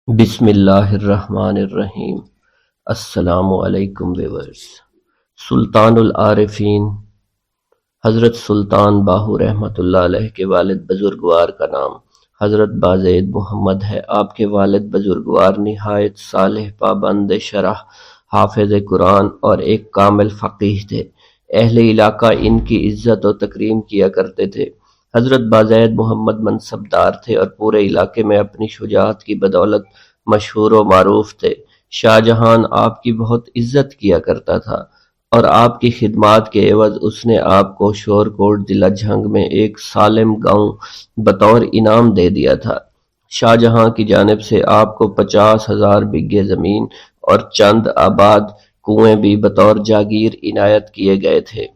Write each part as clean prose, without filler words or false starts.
بسم اللہ الرحمن الرحیم۔ السلام علیکم ویورز۔ سلطان العارفین حضرت سلطان باہو رحمۃ اللہ علیہ کے والد بزرگوار کا نام حضرت بازید محمد ہے۔ آپ کے والد بزرگوار نہایت صالح، پابند شرع، حافظ قرآن اور ایک کامل فقیہ تھے۔ اہل علاقہ ان کی عزت و تکریم کیا کرتے تھے۔ حضرت بازید محمد منصبدار تھے اور پورے علاقے میں اپنی شجاعت کی بدولت مشہور و معروف تھے۔ شاہ جہان آپ کی بہت عزت کیا کرتا تھا اور آپ کی خدمات کے عوض اس نے آپ کو شورکوٹ ضلع جھنگ میں ایک سالم گاؤں بطور انعام دے دیا تھا۔ شاہ جہاں کی جانب سے آپ کو 50,000 بگھے زمین اور چند آباد کنویں بھی بطور جاگیر عنایت کیے گئے تھے۔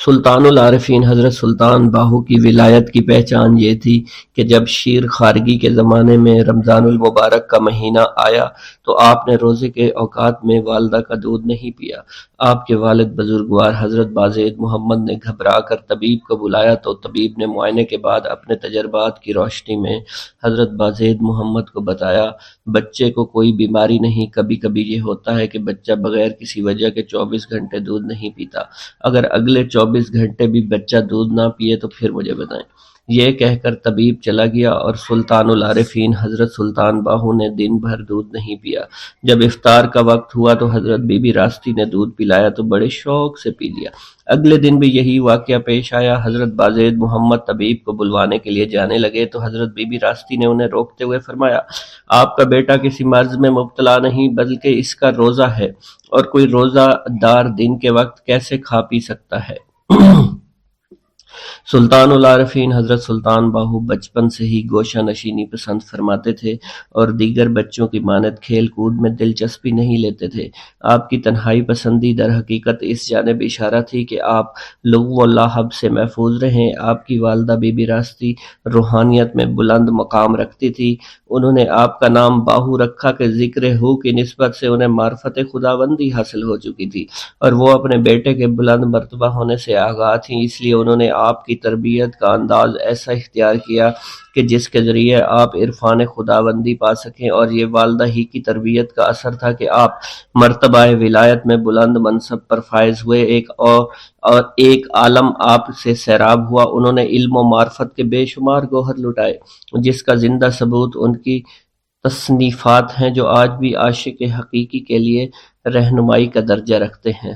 سلطان العارفین حضرت سلطان باہو کی ولایت کی پہچان یہ تھی کہ جب شیر خارگی کے زمانے میں رمضان المبارک کا مہینہ آیا تو آپ نے روزے کے اوقات میں والدہ کا دودھ نہیں پیا۔ آپ کے والد بزرگوار حضرت بازید محمد نے گھبرا کر طبیب کو بلایا تو طبیب نے معائنے کے بعد اپنے تجربات کی روشنی میں حضرت بازید محمد کو بتایا، بچے کو کوئی بیماری نہیں، کبھی کبھی یہ ہوتا ہے کہ بچہ بغیر کسی وجہ کے 24 گھنٹے دودھ نہیں پیتا۔ اگر اگلے 24 گھنٹے بھی بچہ دودھ نہ پیے تو پھر مجھے بتائیں۔ یہ کہہ کر طبیب چلا گیا اور سلطان العارفین حضرت سلطان باہو نے دن بھر دودھ نہیں پیا۔ جب افطار کا وقت ہوا تو حضرت بی بی راستی نے دودھ پلایا تو بڑے شوق سے پی لیا۔ اگلے دن بھی یہی واقعہ پیش آیا۔ حضرت بازید محمد طبیب کو بلوانے کے لیے جانے لگے تو حضرت بی بی راستی نے انہیں روکتے ہوئے فرمایا، آپ کا بیٹا کسی مرض میں مبتلا نہیں بلکہ اس کا روزہ ہے، اور کوئی روزہ دار دن کے وقت کیسے کھا پی سکتا ہے؟ سلطان العارفین حضرت سلطان باہو بچپن سے ہی گوشہ نشینی پسند فرماتے تھے اور دیگر بچوں کی مانند کھیل کود میں دلچسپی نہیں لیتے تھے۔ آپ کی تنہائی پسندی در حقیقت اس جانب اشارہ تھی کہ آپ لغو و لاحب سے محفوظ رہیں۔ آپ کی والدہ بی بی راستی روحانیت میں بلند مقام رکھتی تھی۔ انہوں نے آپ کا نام باہو رکھا کہ ذکر ہو کی نسبت سے انہیں معرفت خداوندی حاصل ہو چکی تھی اور وہ اپنے بیٹے کے بلند مرتبہ ہونے سے آگاہ تھیں، اس لیے انہوں نے آپ کی تربیت کا انداز ایسا اختیار کیا کہ جس کے ذریعے آپ عرفان خداوندی پا سکیں، اور یہ والدہ ہی کی تربیت کا اثر تھا کہ آپ مرتبہ ولایت میں بلند منصب پر فائز ہوئے۔ اور ایک عالم آپ سے سیراب ہوا۔ انہوں نے علم و معرفت کے بے شمار گوہر لٹائے جس کا زندہ ثبوت ان کی تصنیفات ہیں جو آج بھی عاشق حقیقی کے لیے رہنمائی کا درجہ رکھتے ہیں۔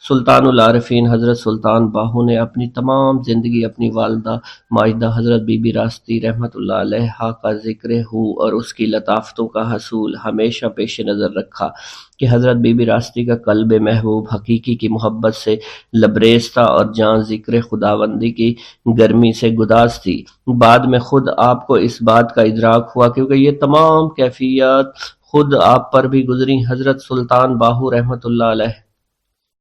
سلطان العارفین حضرت سلطان باہو نے اپنی تمام زندگی اپنی والدہ ماجدہ حضرت بی بی راستی رحمۃ اللہ علیہا کا ذکر ہو اور اس کی لطافتوں کا حصول ہمیشہ پیش نظر رکھا کہ حضرت بی بی راستی کا قلب محبوب حقیقی کی محبت سے لبریز تھا اور جان ذکر خداوندی کی گرمی سے گداز تھی۔ بعد میں خود آپ کو اس بات کا ادراک ہوا کیونکہ یہ تمام کیفیات خود آپ پر بھی گزری۔ حضرت سلطان باہو رحمۃ اللہ علیہ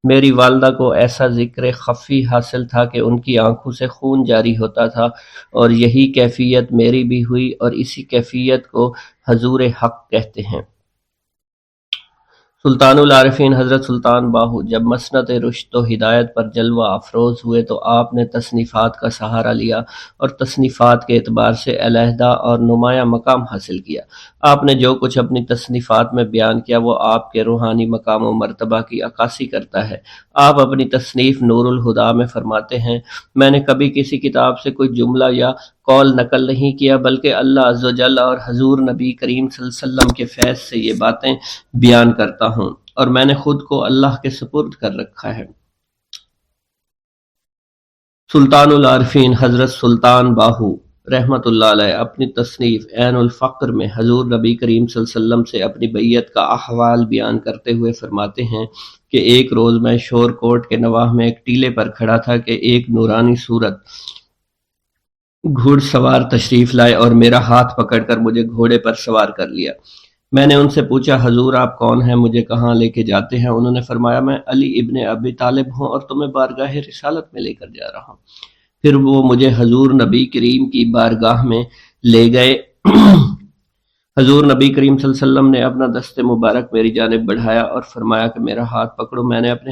میری والدہ کو ایسا ذکر خفی حاصل تھا کہ ان کی آنکھوں سے خون جاری ہوتا تھا، اور یہی کیفیت میری بھی ہوئی، اور اسی کیفیت کو حضور حق کہتے ہیں۔ سلطان العارفین حضرت سلطان باہو جب مسنت رشد و ہدایت پر جلوہ افروز ہوئے تو آپ نے تصنیفات کا سہارا لیا اور تصنیفات کے اعتبار سے علیحدہ اور نمایاں مقام حاصل کیا۔ آپ نے جو کچھ اپنی تصنیفات میں بیان کیا وہ آپ کے روحانی مقام و مرتبہ کی عکاسی کرتا ہے۔ آپ اپنی تصنیف نور الہدیٰ میں فرماتے ہیں، میں نے کبھی کسی کتاب سے کوئی جملہ یا قول نقل نہیں کیا بلکہ اللہ عز و جل اور حضور نبی کریم صلی اللہ علیہ وسلم کے فیض سے یہ باتیں بیان کرتا ہوں، اور میں نے خود کو اللہ کے سپرد کر رکھا ہے۔ سلطان العارفین حضرت سلطان باہو رحمۃ اللہ علیہ اپنی تصنیف عین الفقر میں حضور نبی کریم صلی اللہ علیہ وسلم سے اپنی بیعت کا احوال بیان کرتے ہوئے فرماتے ہیں کہ ایک روز میں شور کوٹ کے نواح میں ایک ٹیلے پر کھڑا تھا کہ ایک نورانی صورت گھڑ سوار تشریف لائے اور میرا ہاتھ پکڑ کر مجھے گھوڑے پر سوار کر لیا۔ میں نے ان سے پوچھا، حضور آپ کون ہیں، مجھے کہاں لے کے جاتے ہیں؟ انہوں نے فرمایا، میں علی ابن ابی طالب ہوں اور تمہیں بارگاہ رسالت میں لے کر جا رہا ہوں۔ پھر وہ مجھے حضور نبی کریم کی بارگاہ میں لے گئے۔ حضور نبی کریم صلی اللہ علیہ وسلم نے اپنا دست مبارک میری جانب بڑھایا اور فرمایا کہ میرا ہاتھ پکڑو۔ میں نے اپنے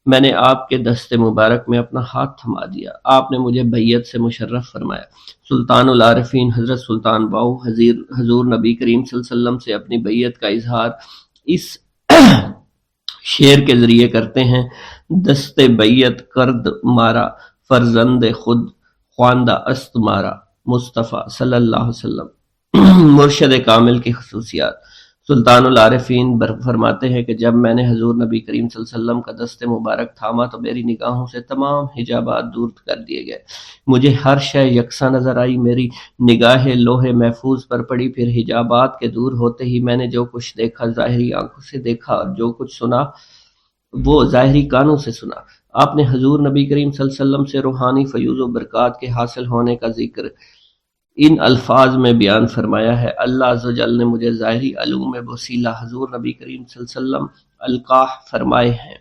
میں نے آپ کے دست مبارک میں اپنا ہاتھ تھما دیا، آپ نے مجھے بیعت سے مشرف فرمایا۔ سلطان العارفین حضرت سلطان باہو حضور نبی کریم صلی اللہ علیہ وسلم سے اپنی بیعت کا اظہار اس شعر کے ذریعے کرتے ہیں: دست بیعت کرد مارا، فرزند خود خواندہ است مارا، مصطفیٰ صلی اللہ علیہ وسلم۔ مرشد کامل کی خصوصیات۔ سلطان العارفین فرماتے ہیں کہ جب میں نے حضور نبی کریم صلی اللہ علیہ وسلم کا دست مبارک تھاما تو میری نگاہوں سے تمام حجابات دور کر دیے گئے، مجھے ہر شے یکساں نظر آئی، میری نگاہ لوح محفوظ پر پڑی، پھر حجابات کے دور ہوتے ہی میں نے جو کچھ دیکھا ظاہری آنکھوں سے دیکھا اور جو کچھ سنا وہ ظاہری کانوں سے سنا۔ آپ نے حضور نبی کریم صلی اللہ علیہ وسلم سے روحانی فیوض و برکات کے حاصل ہونے کا ذکر ان الفاظ میں بیان فرمایا ہے: اللہ عز و جل نے مجھے ظاہری علوم میں وسیلہ حضور نبی کریم صلی اللہ علیہ وسلم القاح فرمائے ہیں۔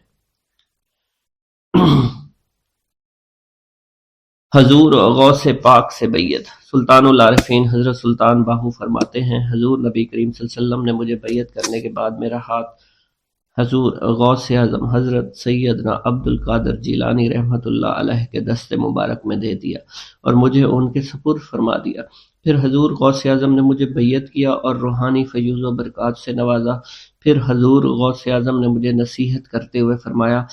حضور غوث پاک سے بیعت۔ سلطان العارفین حضرت سلطان باہو فرماتے ہیں: حضور نبی کریم صلی اللہ علیہ وسلم نے مجھے بیعت کرنے کے بعد میرا ہاتھ حضور غوث اعظم حضرت سیدنا عبد القادر جیلانی رحمۃ اللہ علیہ کے دست مبارک میں دے دیا اور مجھے ان کے سپرد فرما دیا۔ پھر حضور غوث اعظم نے مجھے بیعت کیا اور روحانی فیوض و برکات سے نوازا۔ پھر حضور غوث اعظم نے مجھے نصیحت کرتے ہوئے فرمایا: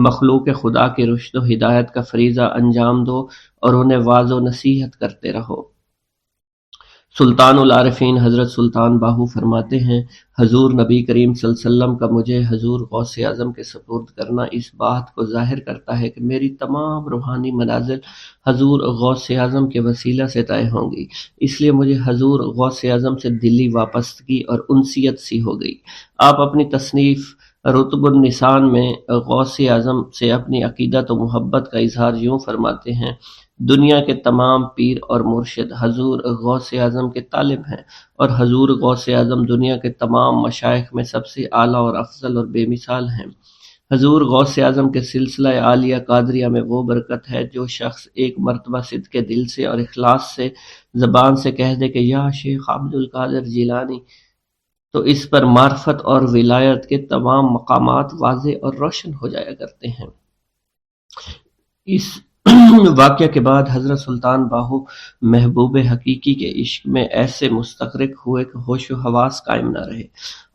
مخلوق خدا کی رشد و ہدایت کا فریضہ انجام دو اور انہیں واعظ و نصیحت کرتے رہو۔ سلطان العارفین حضرت سلطان باہو فرماتے ہیں: حضور نبی کریم صلی اللہ علیہ وسلم کا مجھے حضور غوث اعظم کے سپرد کرنا اس بات کو ظاہر کرتا ہے کہ میری تمام روحانی منازل حضور غوث اعظم کے وسیلہ سے طے ہوں گی، اس لیے مجھے حضور غوث اعظم سے دلی وابستگی اور انسیت سی ہو گئی۔ آپ اپنی تصنیف رتب النسان میں غوث اعظم سے اپنی عقیدت و محبت کا اظہار یوں فرماتے ہیں: دنیا کے تمام پیر اور مرشد حضور غوث اعظم کے طالب ہیں، اور حضور غوث اعظم دنیا کے تمام مشائخ میں سب سے اعلیٰ اور افضل اور بے مثال ہیں۔ حضور غوث اعظم کے سلسلہ عالیہ قادریہ میں وہ برکت ہے جو شخص ایک مرتبہ صدق دل سے اور اخلاص سے زبان سے کہہ دے کہ یا شیخ عبد القادر جیلانی، تو اس پر معرفت اور ولایت کے تمام مقامات واضح اور روشن ہو جایا کرتے ہیں۔ اس واقعہ کے بعد حضرت سلطان باہو محبوب حقیقی کے عشق میں ایسے مستغرق ہوئے کہ ہوش و حواس قائم نہ رہے۔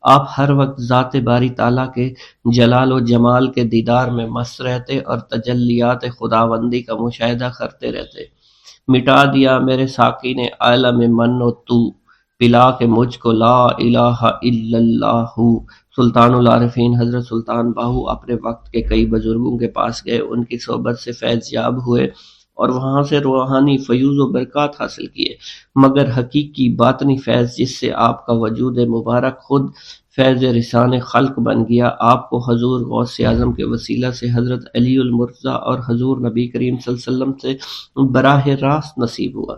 آپ ہر وقت ذات باری تعالیٰ کے جلال و جمال کے دیدار میں مست رہتے اور تجلیات خداوندی کا مشاہدہ کرتے رہتے۔ مٹا دیا میرے ساقی نے عالم من و تو، پلا کے مجھ کو لا الہ الا اللہ۔ سلطان العارفین حضرت سلطان باہو اپنے وقت کے کئی بزرگوں کے پاس گئے، ان کی صحبت سے فیض یاب ہوئے اور وہاں سے روحانی فیوض و برکات حاصل کیے، مگر حقیقی باطنی فیض جس سے آپ کا وجود مبارک خود فیض رسان خلق بن گیا، آپ کو حضور غوث اعظم کے وسیلہ سے حضرت علی المرتضیٰ اور حضور نبی کریم صلی اللہ علیہ وسلم سے براہ راست نصیب ہوا۔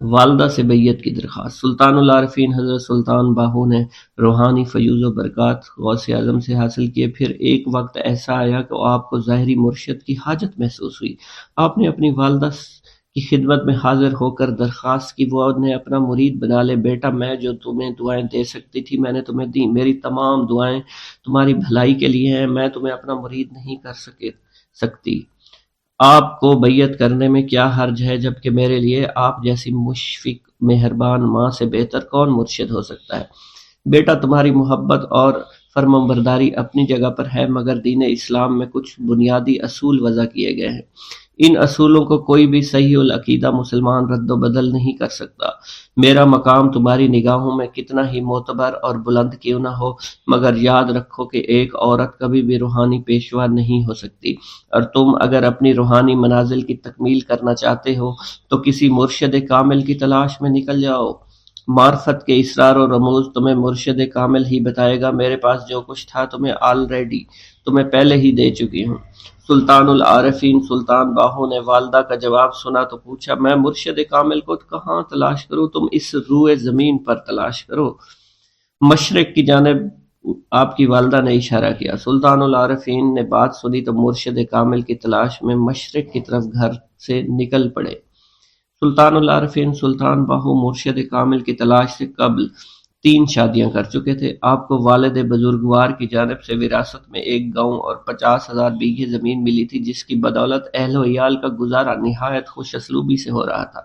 والدہ سے بیعت کی درخواست۔ سلطان العارفین حضرت سلطان باہو نے روحانی فیوض و برکات غوث اعظم سے حاصل کیے۔ پھر ایک وقت ایسا آیا کہ آپ کو ظاہری مرشد کی حاجت محسوس ہوئی۔ آپ نے اپنی والدہ کی خدمت میں حاضر ہو کر درخواست کی وہ انہیں اپنا مرید بنا لے۔ بیٹا، میں جو تمہیں دعائیں دے سکتی تھی میں نے تمہیں دی، میری تمام دعائیں تمہاری بھلائی کے لیے ہیں، میں تمہیں اپنا مرید نہیں کر سکتی۔ آپ کو بیعت کرنے میں کیا حرج ہے، جبکہ میرے لیے آپ جیسی مشفق مہربان ماں سے بہتر کون مرشد ہو سکتا ہے۔ بیٹا، تمہاری محبت اور فرمانبرداری اپنی جگہ پر ہے، مگر دین اسلام میں کچھ بنیادی اصول وضع کیے گئے ہیں۔ ان اصولوں کو کوئی بھی صحیح العقیدہ مسلمان رد و بدل نہیں کر سکتا۔ میرا مقام تمہاری نگاہوں میں کتنا ہی معتبر اور بلند کیوں نہ ہو، مگر یاد رکھو کہ ایک عورت کبھی بھی روحانی پیشوا نہیں ہو سکتی، اور تم اگر اپنی روحانی منازل کی تکمیل کرنا چاہتے ہو تو کسی مرشد کامل کی تلاش میں نکل جاؤ۔ معرفت کے اسرار و رموز تمہیں مرشد کامل ہی بتائے گا۔ میرے پاس جو کچھ تھا تمہیں پہلے ہی دے چکی ہوں۔ سلطان العارفین سلطان باہو نے والدہ کا جواب سنا تو پوچھا: میں مرشد کامل کو کہاں تلاش کروں؟ تم اس روئے زمین پر تلاش کرو۔ مشرق کی جانب آپ کی والدہ نے اشارہ کیا۔ سلطان العارفین نے بات سنی تو مرشد کامل کی تلاش میں مشرق کی طرف گھر سے نکل پڑے۔ سلطان العارفین سلطان باہو مرشد کامل کی تلاش سے قبل 3 شادیاں کر چکے تھے۔ آپ کو والد بزرگوار کی جانب سے وراثت میں ایک گاؤں اور 50,000 بیگھے زمین ملی تھی، جس کی بدولت اہل و عیال کا گزارا نہایت خوش اسلوبی سے ہو رہا تھا۔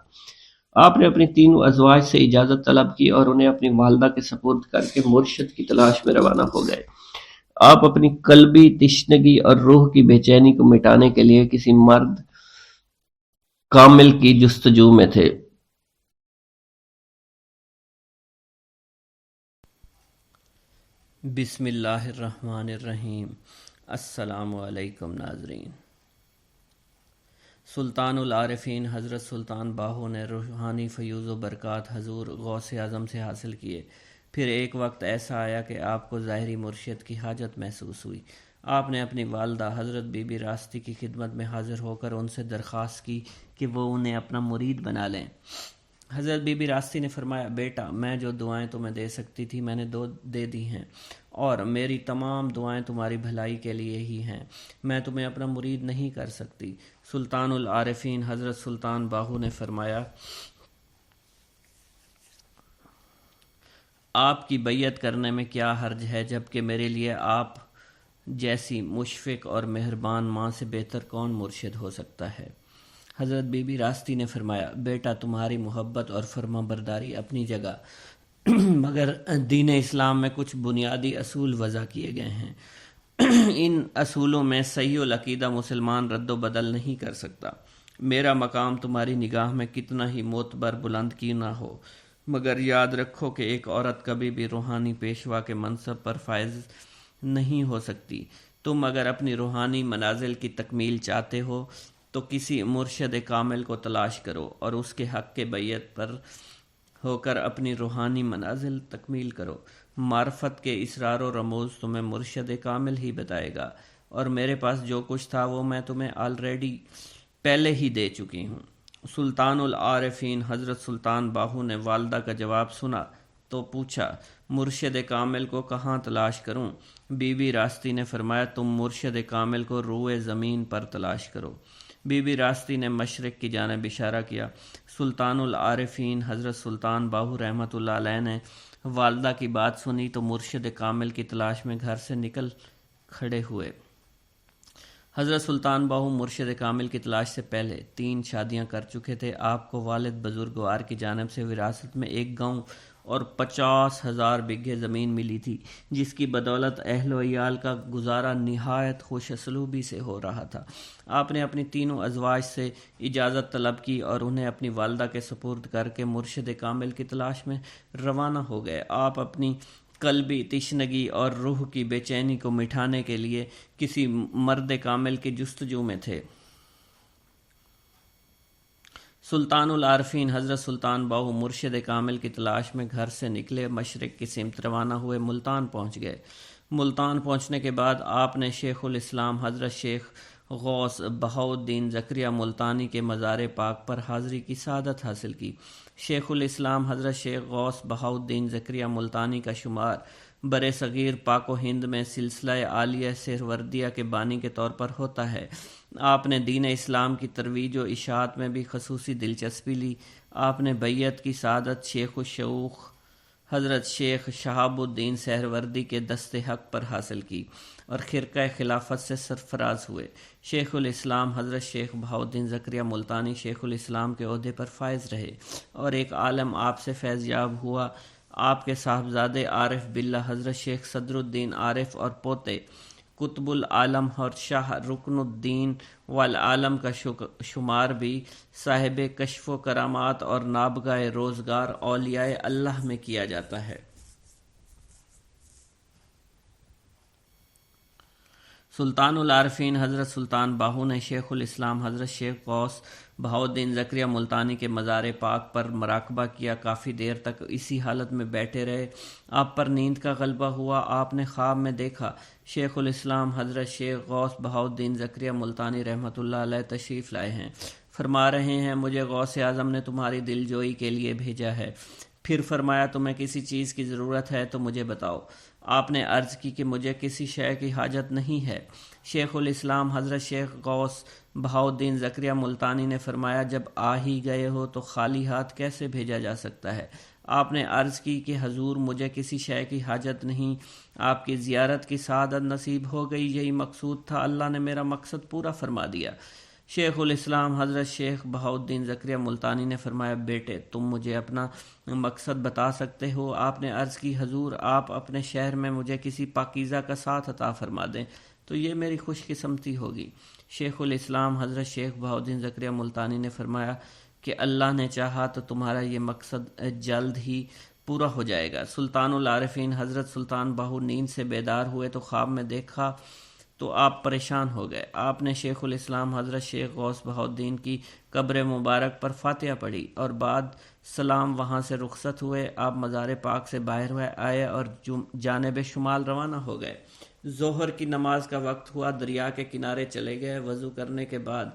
آپ نے اپنی تینوں ازواج سے اجازت طلب کی اور انہیں اپنی والدہ کے سپرد کر کے مرشد کی تلاش میں روانہ ہو گئے۔ آپ اپنی قلبی تشنگی اور روح کی بے چینی کو مٹانے کے لیے کسی مرد کامل کی جستجو میں تھے۔ بسم اللہ الرحمن الرحیم۔ السلام علیکم ناظرین۔ سلطان العارفین حضرت سلطان باہو نے روحانی فیوز و برکات حضور غوث اعظم سے حاصل کیے۔ پھر ایک وقت ایسا آیا کہ آپ کو ظاہری مرشد کی حاجت محسوس ہوئی۔ آپ نے اپنی والدہ حضرت بی بی راستی کی خدمت میں حاضر ہو کر ان سے درخواست کی کہ وہ انہیں اپنا مرید بنا لیں۔ حضرت بی بی راستی نے فرمایا، بیٹا، میں جو دعائیں تمہیں دے سکتی تھی میں نے دے دی ہیں، اور میری تمام دعائیں تمہاری بھلائی کے لیے ہی ہیں، میں تمہیں اپنا مرید نہیں کر سکتی۔ سلطان العارفین حضرت سلطان باہو نے فرمایا، آپ کی بیعت کرنے میں کیا حرج ہے، جبکہ میرے لیے آپ جیسی مشفق اور مہربان ماں سے بہتر کون مرشد ہو سکتا ہے؟ حضرت بی بی راستی نے فرمایا، بیٹا، تمہاری محبت اور فرما برداری اپنی جگہ، مگر دین اسلام میں کچھ بنیادی اصول وضع کیے گئے ہیں۔ ان اصولوں میں صحیح العقیدہ مسلمان رد و بدل نہیں کر سکتا۔ میرا مقام تمہاری نگاہ میں کتنا ہی معتبر بلند کیوں نہ ہو، مگر یاد رکھو کہ ایک عورت کبھی بھی روحانی پیشوا کے منصب پر فائز نہیں ہو سکتی۔ تم اگر اپنی روحانی منازل کی تکمیل چاہتے ہو تو کسی مرشد کامل کو تلاش کرو اور اس کے حق کے بیعت پر ہو کر اپنی روحانی منازل تکمیل کرو۔ معرفت کے اسرار و رموز تمہیں مرشد کامل ہی بتائے گا، اور میرے پاس جو کچھ تھا وہ میں تمہیں آلریڈی پہلے ہی دے چکی ہوں۔ سلطان العارفین حضرت سلطان باہو نے والدہ کا جواب سنا تو پوچھا، مرشد کامل کو کہاں تلاش کروں؟ بی بی راستی نے فرمایا، تم مرشد کامل کو روئے زمین پر تلاش کرو۔ بی بی راستی نے مشرق کی جانب اشارہ کیا۔ سلطان العارفین حضرت سلطان باہو رحمۃ اللہ علیہ نے والدہ کی بات سنی تو مرشد کامل کی تلاش میں گھر سے نکل کھڑے ہوئے۔ حضرت سلطان باہو مرشد کامل کی تلاش سے پہلے 3 شادیاں کر چکے تھے۔ آپ کو والد بزرگوار کی جانب سے وراثت میں ایک گاؤں اور 50,000 بیگھے زمین ملی تھی، جس کی بدولت اہل و عیال کا گزارا نہایت خوش اسلوبی سے ہو رہا تھا۔ آپ نے اپنی تینوں ازواج سے اجازت طلب کی اور انہیں اپنی والدہ کے سپرد کر کے مرشد کامل کی تلاش میں روانہ ہو گئے۔ آپ اپنی قلبی تشنگی اور روح کی بے چینی کو مٹانے کے لیے کسی مرد کامل کی جستجو میں تھے۔ سلطان العارفین حضرت سلطان باہو مرشد کامل کی تلاش میں گھر سے نکلے، مشرق کی سمت روانہ ہوئے، ملتان پہنچ گئے۔ ملتان پہنچنے کے بعد آپ نے شیخ الاسلام حضرت شیخ غوث بہاؤالدین زکریا ملتانی کے مزار پاک پر حاضری کی سعادت حاصل کی۔ شیخ الاسلام حضرت شیخ غوث بہاؤالدین زکریا ملتانی کا شمار بر صغیر پاک و ہند میں سلسلہ عالیہ سہروردیہ کے بانی کے طور پر ہوتا ہے۔ آپ نے دین اسلام کی ترویج و اشاعت میں بھی خصوصی دلچسپی لی۔ آپ نے بیعت کی سعادت شیخ الشیوخ حضرت شیخ شہاب الدین سہروردی کے دست حق پر حاصل کی اور خرقہ خلافت سے سرفراز ہوئے۔ شیخ الاسلام حضرت شیخ بہاؤالدین زکریا ملتانی شیخ الاسلام کے عہدے پر فائز رہے، اور ایک عالم آپ سے فیض یاب ہوا۔ آپ کے صاحبزادے عارف باللہ حضرت شیخ صدر الدین عارف اور پوتے قطب العالم اور شاہ رکن الدین والعالم کا شمار بھی صاحب کشف و کرامات اور نابغہ روزگار اولیاء اللہ میں کیا جاتا ہے۔ سلطان العارفین حضرت سلطان باہو نے شیخ الاسلام حضرت شیخ غوث بہاؤالدین زکریا ملتانی کے مزار پاک پر مراقبہ کیا۔ کافی دیر تک اسی حالت میں بیٹھے رہے۔ آپ پر نیند کا غلبہ ہوا۔ آپ نے خواب میں دیکھا شیخ الاسلام حضرت شیخ غوث بہاؤالدین زکریا ملتانی رحمۃ اللہ علیہ تشریف لائے ہیں۔ فرما رہے ہیں، مجھے غوث اعظم نے تمہاری دل جوئی کے لیے بھیجا ہے۔ پھر فرمایا، تمہیں کسی چیز کی ضرورت ہے تو مجھے بتاؤ۔ آپ نے عرض کی کہ مجھے کسی شے کی حاجت نہیں ہے۔ شیخ الاسلام حضرت شیخ غوث بہاؤالدین زکریا ملتانی نے فرمایا، جب آ ہی گئے ہو تو خالی ہاتھ کیسے بھیجا جا سکتا ہے؟ آپ نے عرض کی کہ حضور مجھے کسی شے کی حاجت نہیں، آپ کی زیارت کی سعادت نصیب ہو گئی، یہی مقصود تھا، اللہ نے میرا مقصد پورا فرما دیا۔ شیخ الاسلام حضرت شیخ بہاؤالدین زکریا ملتانی نے فرمایا، بیٹے تم مجھے اپنا مقصد بتا سکتے ہو؟ آپ نے عرض کی، حضور آپ اپنے شہر میں مجھے کسی پاکیزہ کا ساتھ عطا فرما دیں تو یہ میری خوش قسمتی ہوگی۔ شیخ الاسلام حضرت شیخ بہاؤالدین زکریا ملتانی نے فرمایا کہ اللہ نے چاہا تو تمہارا یہ مقصد جلد ہی پورا ہو جائے گا۔ سلطان العارفین حضرت سلطان باہو نیند سے بیدار ہوئے تو خواب میں دیکھا تو آپ پریشان ہو گئے۔ آپ نے شیخ الاسلام حضرت شیخ غوث بہاؤالدین کی قبر مبارک پر فاتحہ پڑھی اور بعد سلام وہاں سے رخصت ہوئے۔ آپ مزار پاک سے باہر آئے اور جانب شمال روانہ ہو گئے۔ ظہر کی نماز کا وقت ہوا، دریا کے کنارے چلے گئے۔ وضو کرنے کے بعد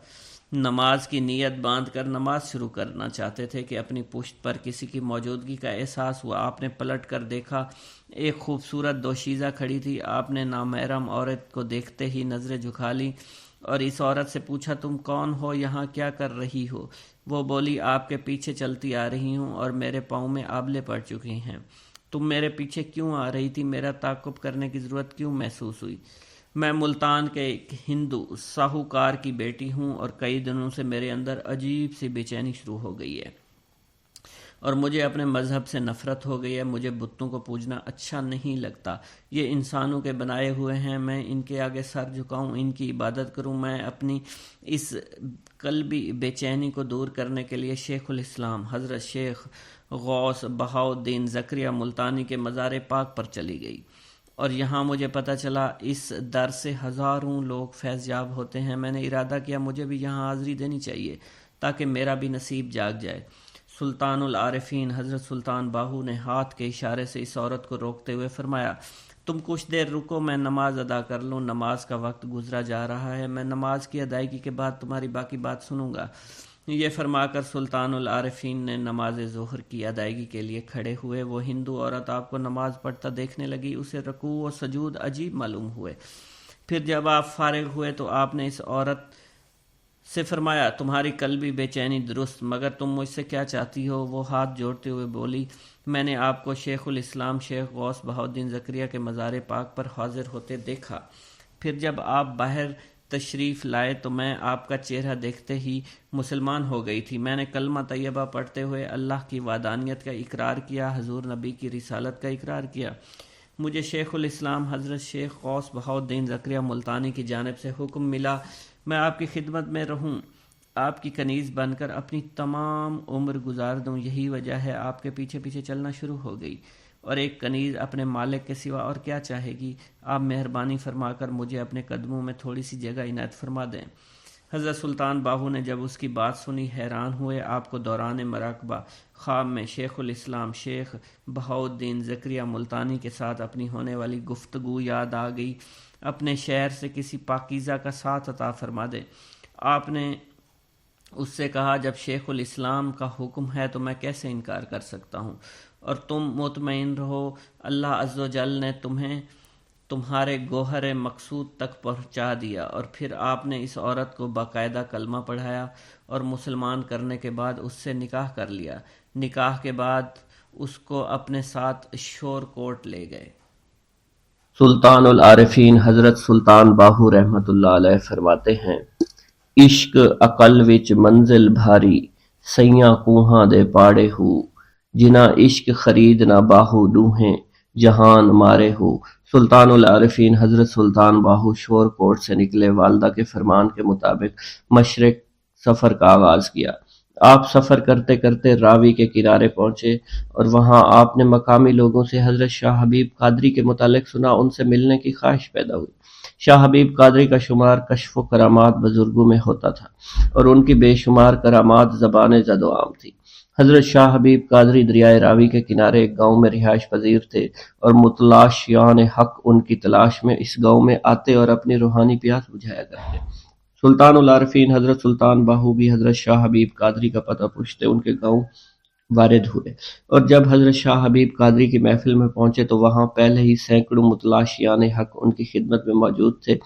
نماز کی نیت باندھ کر نماز شروع کرنا چاہتے تھے کہ اپنی پشت پر کسی کی موجودگی کا احساس ہوا۔ آپ نے پلٹ کر دیکھا، ایک خوبصورت دوشیزہ کھڑی تھی۔ آپ نے نامحرم عورت کو دیکھتے ہی نظریں جھکا لی اور اس عورت سے پوچھا، تم کون ہو، یہاں کیا کر رہی ہو؟ وہ بولی، آپ کے پیچھے چلتی آ رہی ہوں اور میرے پاؤں میں آبلے پڑ چکی ہیں۔ تم میرے پیچھے کیوں آ رہی تھی؟ میرا تعاقب کرنے کی ضرورت کیوں محسوس ہوئی؟ میں ملتان کے ایک ہندو ساہوکار کی بیٹی ہوں اور کئی دنوں سے میرے اندر عجیب سی بے چینی شروع ہو گئی ہے اور مجھے اپنے مذہب سے نفرت ہو گئی ہے۔ مجھے بتوں کو پوجنا اچھا نہیں لگتا، یہ انسانوں کے بنائے ہوئے ہیں، میں ان کے آگے سر جھکاؤں، ان کی عبادت کروں؟ میں اپنی اس قلبی بے چینی کو دور کرنے کے لیے شیخ الاسلام حضرت شیخ غوث بہاؤالدین زکریا ملتانی کے مزار پاک پر چلی گئی اور یہاں مجھے پتہ چلا اس در سے ہزاروں لوگ فیض یاب ہوتے ہیں۔ میں نے ارادہ کیا مجھے بھی یہاں حاضری دینی چاہیے تاکہ میرا بھی نصیب جاگ جائے۔ سلطان العارفین حضرت سلطان باہو نے ہاتھ کے اشارے سے اس عورت کو روکتے ہوئے فرمایا، تم کچھ دیر رکو، میں نماز ادا کر لوں، نماز کا وقت گزرا جا رہا ہے، میں نماز کی ادائیگی کے بعد تمہاری باقی بات سنوں گا۔ یہ فرما کر سلطان العارفین نے نماز ظہر کی ادائیگی کے لیے کھڑے ہوئے۔ وہ ہندو عورت آپ کو نماز پڑھتا دیکھنے لگی، اسے رکوع و سجود عجیب معلوم ہوئے۔ پھر جب آپ فارغ ہوئے تو آپ نے اس عورت سے فرمایا، تمہاری قلبی بے چینی درست، مگر تم مجھ سے کیا چاہتی ہو؟ وہ ہاتھ جوڑتے ہوئے بولی، میں نے آپ کو شیخ الاسلام شیخ غوث بہاؤالدین زکریا کے مزار پاک پر حاضر ہوتے دیکھا۔ پھر جب آپ باہر تشریف لائے تو میں آپ کا چہرہ دیکھتے ہی مسلمان ہو گئی تھی۔ میں نے کلمہ طیبہ پڑھتے ہوئے اللہ کی وحدانیت کا اقرار کیا، حضور نبی کی رسالت کا اقرار کیا۔ مجھے شیخ الاسلام حضرت شیخ غوث بہاؤالدین زکریا ملتانی کی جانب سے حکم ملا میں آپ کی خدمت میں رہوں، آپ کی کنیز بن کر اپنی تمام عمر گزار دوں۔ یہی وجہ ہے آپ کے پیچھے پیچھے چلنا شروع ہو گئی، اور ایک کنیز اپنے مالک کے سوا اور کیا چاہے گی؟ آپ مہربانی فرما کر مجھے اپنے قدموں میں تھوڑی سی جگہ عنایت فرما دیں۔ حضرت سلطان باہو نے جب اس کی بات سنی حیران ہوئے۔ آپ کو دوران مراقبہ خواب میں شیخ الاسلام شیخ بہاؤالدین زکریا ملتانی کے ساتھ اپنی ہونے والی گفتگو یاد آ گئی۔ اپنے شہر سے کسی پاکیزہ کا ساتھ عطا فرما دے۔ آپ نے اس سے کہا، جب شیخ الاسلام کا حکم ہے تو میں کیسے انکار کر سکتا ہوں، اور تم مطمئن رہو، اللہ عز و جل نے تمہیں تمہارے گوہر مقصود تک پہنچا دیا۔ اور پھر آپ نے اس عورت کو باقاعدہ کلمہ پڑھایا اور مسلمان کرنے کے بعد اس سے نکاح کر لیا۔ نکاح کے بعد اس کو اپنے ساتھ شور کوٹ لے گئے۔ سلطان العارفین حضرت سلطان باہو رحمۃ اللہ علیہ فرماتے ہیں، عشق عقل وچ منزل بھاری، سیاں کوہاں دے پاڑے ہو، جنہ عشق خرید نہ باہو دوہیں، جہان مارے ہو۔ سلطان العارفین حضرت سلطان باہو شور کوٹ سے نکلے، والدہ کے فرمان کے مطابق مشرق سفر کا آغاز کیا۔ آپ سفر کرتے کرتے راوی کے کنارے پہنچے اور وہاں آپ نے مقامی لوگوں سے حضرت شاہ حبیب قادری کے متعلق سنا، ان سے ملنے کی خواہش پیدا ہوئی۔ شاہ حبیب قادری کا شمار کشف و کرامات بزرگوں میں ہوتا تھا اور ان کی بے شمار کرامات زبان زد و عام تھی۔ حضرت شاہ حبیب قادری دریائے راوی کے کنارے ایک گاؤں میں رہائش پذیر تھے اور متلاشیان حق ان کی تلاش میں اس گاؤں میں آتے اور اپنی روحانی پیاس بجھایا کرتے۔ سلطان العارفین حضرت سلطان باہو بھی حضرت شاہ حبیب قادری کا پتہ پوچھتے ان کے گاؤں وارد ہوئے، اور جب حضرت شاہ حبیب قادری کی محفل میں پہنچے تو وہاں پہلے ہی سینکڑوں متلاشیان حق ان کی خدمت میں موجود تھے۔